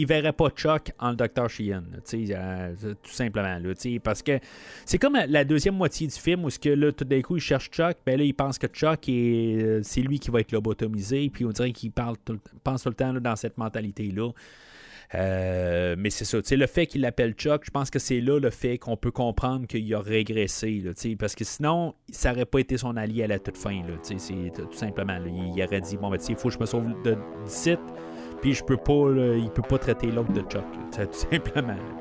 verrait pas Chuck en le Dr. Sheehan. Tout simplement. Là, parce que c'est comme la deuxième moitié du film où là, tout d'un coup, il cherche Chuck. Là, il pense que Chuck, c'est lui qui va être lobotomisé. Puis on dirait qu'il pense tout le temps là, dans cette mentalité-là. Mais c'est ça, le fait qu'il l'appelle Chuck, je pense que c'est là le fait qu'on peut comprendre qu'il a régressé, là, parce que sinon, ça n'aurait pas été son allié à la toute fin, là, c'est tout simplement, là, il aurait dit, il faut que je me sauve d'ici, puis je peux pas, là, il peut pas traiter l'autre de Chuck, là, tout simplement. Là.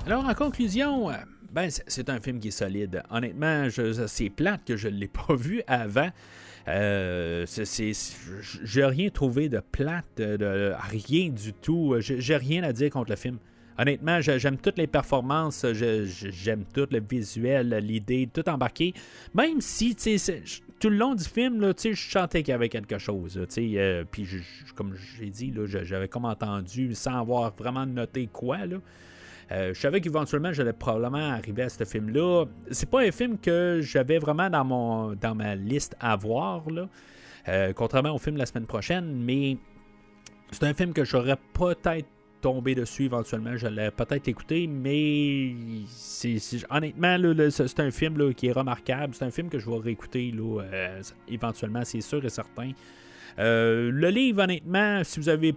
Alors, en conclusion, ben, c'est un film qui est solide. Honnêtement, c'est plate que je ne l'ai pas vu avant. J'ai rien trouvé de plate, rien du tout. J'ai rien à dire contre le film. Honnêtement, j'aime toutes les performances, j'aime tout le visuel, l'idée, tout embarqué. Même si, tout le long du film, là, je chantais qu'il y avait quelque chose. Puis, comme j'ai dit, là, j'avais comme entendu, sans avoir vraiment noté quoi. Là. Je savais qu'éventuellement, j'allais probablement arriver à ce film-là. C'est pas un film que j'avais vraiment dans ma liste à voir, là, contrairement au film de la semaine prochaine, mais c'est un film que j'aurais peut-être tombé dessus éventuellement, je l'ai peut-être écouté, mais honnêtement, là, c'est un film là, qui est remarquable, c'est un film que je vais réécouter là, éventuellement, c'est sûr et certain. Le livre, honnêtement, si vous avez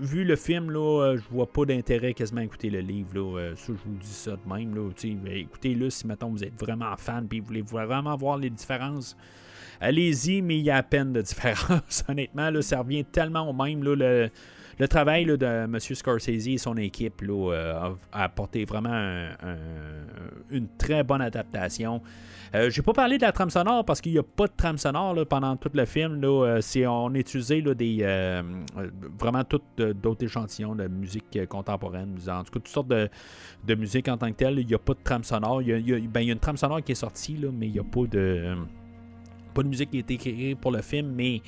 vu le film, là, je vois pas d'intérêt quasiment à écouter le livre. Là, ça, je vous dis ça de même. Là, écoutez-le si, mettons, vous êtes vraiment fan et vous voulez vraiment voir les différences. Allez-y, mais il y a à peine de différence. Honnêtement, là, ça revient tellement au même. Là, le travail là, de M. Scorsese et son équipe là, a apporté vraiment une très bonne adaptation. J'ai pas parlé de la trame sonore parce qu'il n'y a pas de trame sonore là, pendant tout le film. Là, on a utilisé là, vraiment d'autres échantillons de musique contemporaine. En tout cas, toutes sortes de musique en tant que telle. Il n'y a pas de trame sonore. Il y a une trame sonore qui est sortie, là, mais il n'y a pas de musique qui a été créée pour le film. Mais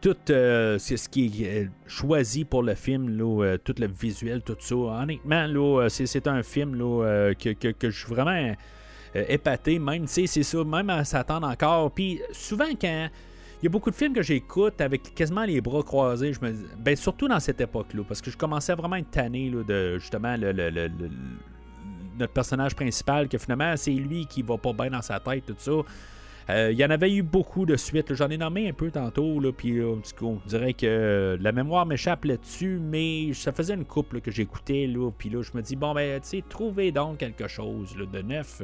tout c'est ce qui est choisi pour le film, là, tout le visuel, tout ça. Honnêtement, là, c'est un film là, que je suis vraiment épaté, même, tu sais, c'est ça, même à s'attendre encore. Puis souvent, quand il y a beaucoup de films que j'écoute avec quasiment les bras croisés, je me dis, ben surtout dans cette époque-là, parce que je commençais vraiment à être tanné là, de justement notre personnage principal, que finalement, c'est lui qui va pas bien dans sa tête, tout ça. Il y en avait eu beaucoup de suites. Là. J'en ai nommé un peu tantôt. Là, puis on dirait que la mémoire m'échappe là-dessus. Mais ça faisait une couple là, que j'écoutais. Puis là, je me dis, bon, ben, tu sais, trouvez donc quelque chose là, de neuf.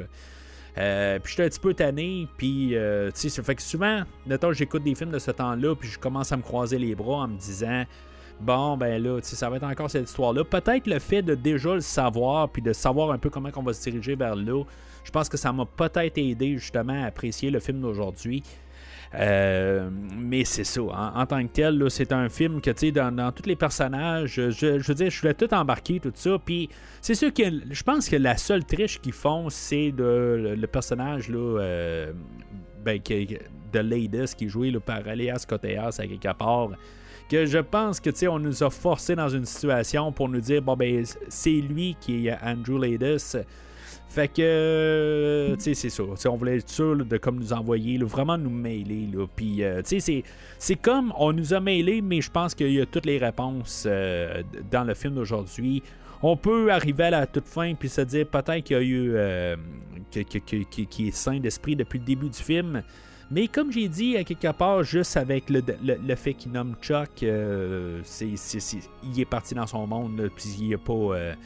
Puis j'étais un petit peu tanné. Puis, tu sais, ça fait que souvent, mettons, j'écoute des films de ce temps-là. Puis je commence à me croiser les bras en me disant, bon, ben là, tu sais, ça va être encore cette histoire-là. Peut-être le fait de déjà le savoir. Puis de savoir un peu comment on va se diriger vers là. Je pense que ça m'a peut-être aidé justement à apprécier le film d'aujourd'hui. Mais c'est ça. En tant que tel, là, c'est un film que, tu sais, dans tous les personnages, je veux dire, je voulais tout embarquer, tout ça. Puis c'est sûr que je pense que la seule triche qu'ils font, c'est le personnage là, de Ladies qui est joué là, par Elias Koteas à quelque part. Que je pense que, tu sais, on nous a forcé dans une situation pour nous dire, bon, ben, c'est lui qui est Andrew Ladies. Fait que, tu sais, c'est ça. T'sais, on voulait être sûr là, de comme nous envoyer, là, vraiment nous mêler. Puis, tu sais, c'est comme on nous a mêlés, mais je pense qu'il y a toutes les réponses dans le film d'aujourd'hui. On peut arriver à la toute fin puis se dire peut-être qu'il y a eu qui est sain d'esprit depuis le début du film. Mais comme j'ai dit, à quelque part, juste avec le fait qu'il nomme Chuck, il est parti dans son monde, puis il n'y a pas...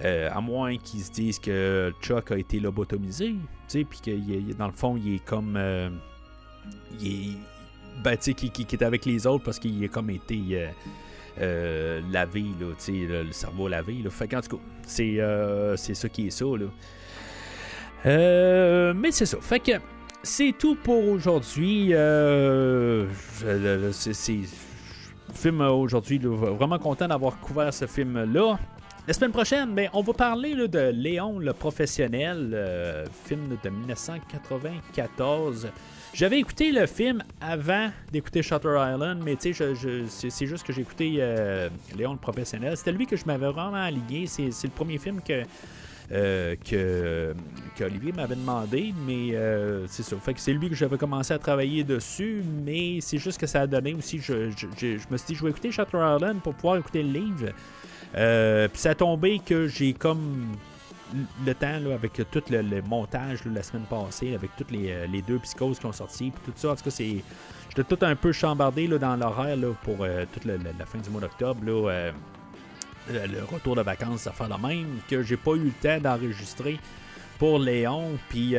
à moins qu'ils se disent que Chuck a été lobotomisé, tu sais, puis que dans le fond, il est comme... il est avec les autres parce qu'il a comme été lavé, là, tu sais, le cerveau lavé. Là. Fait qu'en tout cas, c'est ça qui est ça, là. Mais c'est ça. Fait que c'est tout pour aujourd'hui. C'est le film aujourd'hui, là, vraiment content d'avoir couvert ce film-là. La semaine prochaine, ben, on va parler là, de Léon le professionnel, film de 1994. J'avais écouté le film avant d'écouter Shutter Island, mais tu sais, c'est juste que j'ai écouté Léon le professionnel. C'était lui que je m'avais vraiment aligné. C'est le premier film que Olivier m'avait demandé, mais c'est ça. Fait que c'est lui que j'avais commencé à travailler dessus, mais c'est juste que ça a donné aussi. Je me suis dit, je vais écouter Shutter Island pour pouvoir écouter le livre. Puis ça a tombé que j'ai comme le temps là, avec tout le montage là, la semaine passée, avec toutes les deux psychoses qui ont sorti, puis tout ça. En tout cas, j'étais tout un peu chambardé là, dans l'horaire là, pour toute la fin du mois d'octobre. Là, le retour de vacances, ça fait la même, que j'ai pas eu le temps d'enregistrer pour Léon. Puis,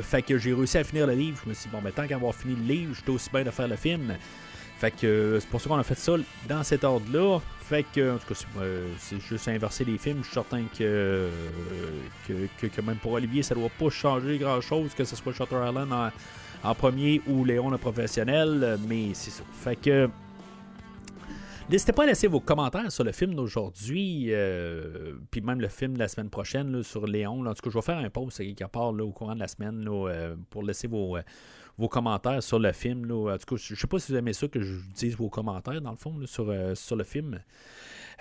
fait que j'ai réussi à finir le livre. Je me suis dit, bon, ben, tant qu'avoir fini le livre, j'étais aussi bien de faire le film. Fait que c'est pour ça qu'on a fait ça dans cet ordre-là. Fait que, en tout cas, c'est juste inverser les films. Je suis certain que même pour Olivier, ça doit pas changer grand-chose, que ce soit Shutter Island en premier ou Léon le professionnel, mais c'est ça. Fait que n'hésitez pas à laisser vos commentaires sur le film d'aujourd'hui, puis même le film de la semaine prochaine là, sur Léon. Là. En tout cas, je vais faire un post quelque part là, au courant de la semaine là, pour laisser vos commentaires sur le film. Là. En tout cas, je ne sais pas si vous aimez ça que je dise vos commentaires, dans le fond, là, sur le film.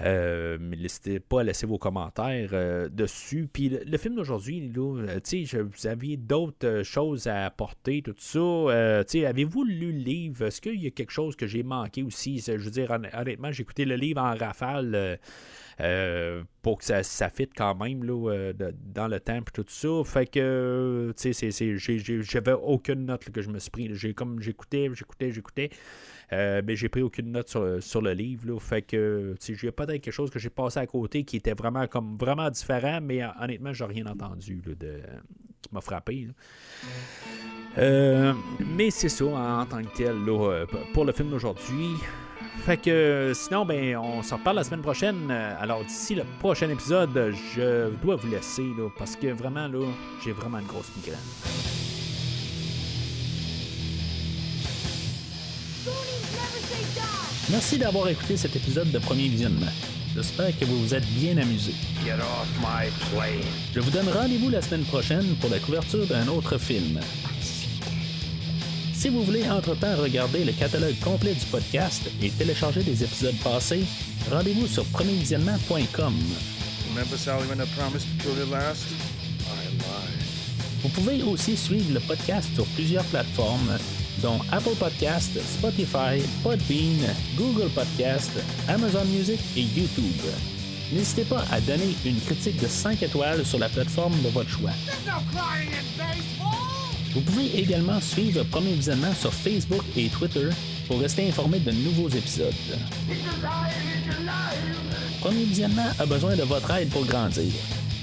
Mais n'hésitez pas à laisser vos commentaires dessus. Puis le film d'aujourd'hui, vous aviez d'autres choses à apporter, tout ça. Avez-vous lu le livre? Est-ce qu'il y a quelque chose que j'ai manqué aussi? Je veux dire, honnêtement, j'ai écouté le livre en rafale pour que ça fitte quand même là, dans le temps et tout ça. Fait que j'avais aucune note là, que je me suis pris. J'écoutais. Mais j'ai pris aucune note sur le livre. Là, fait que j'ai peut-être quelque chose que j'ai passé à côté qui était vraiment différent, mais honnêtement, j'ai rien entendu là, qui m'a frappé. Mais c'est ça en tant que tel là, pour le film d'aujourd'hui. Fait que sinon, on s'en reparle la semaine prochaine. Alors d'ici le prochain épisode, je dois vous laisser là, parce que vraiment là, j'ai vraiment une grosse migraine. Merci d'avoir écouté cet épisode de Premier Visionnement. J'espère que vous vous êtes bien amusés. Je vous donne rendez-vous la semaine prochaine pour la couverture d'un autre film. Si vous voulez entre-temps regarder le catalogue complet du podcast et télécharger des épisodes passés, rendez-vous sur premiervisionnement.com. Vous pouvez aussi suivre le podcast sur plusieurs plateformes, dont Apple Podcast, Spotify, Podbean, Google Podcast, Amazon Music et YouTube. N'hésitez pas à donner une critique de 5 étoiles sur la plateforme de votre choix. Vous pouvez également suivre Premier Visionnement sur Facebook et Twitter pour rester informé de nouveaux épisodes. Premier Visionnement a besoin de votre aide pour grandir.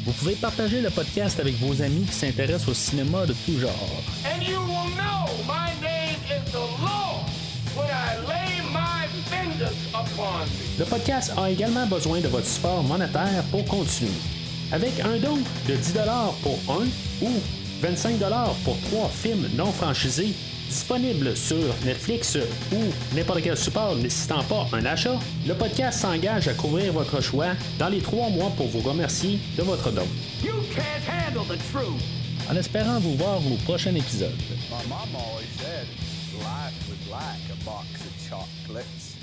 Vous pouvez partager le podcast avec vos amis qui s'intéressent au cinéma de tout genre. And you will know my name is the Lord when I lay my fingers upon thee. Le podcast a également besoin de votre support monétaire pour continuer. Avec un don de 10$ pour un ou 25$ pour 3 films non franchisés disponibles sur Netflix ou n'importe quel support nécessitant pas un achat, le podcast s'engage à couvrir votre choix dans les 3 mois pour vous remercier de votre don. You can't handle the truth. En espérant vous voir au prochain épisode. My mom always said life was like a box of chocolates.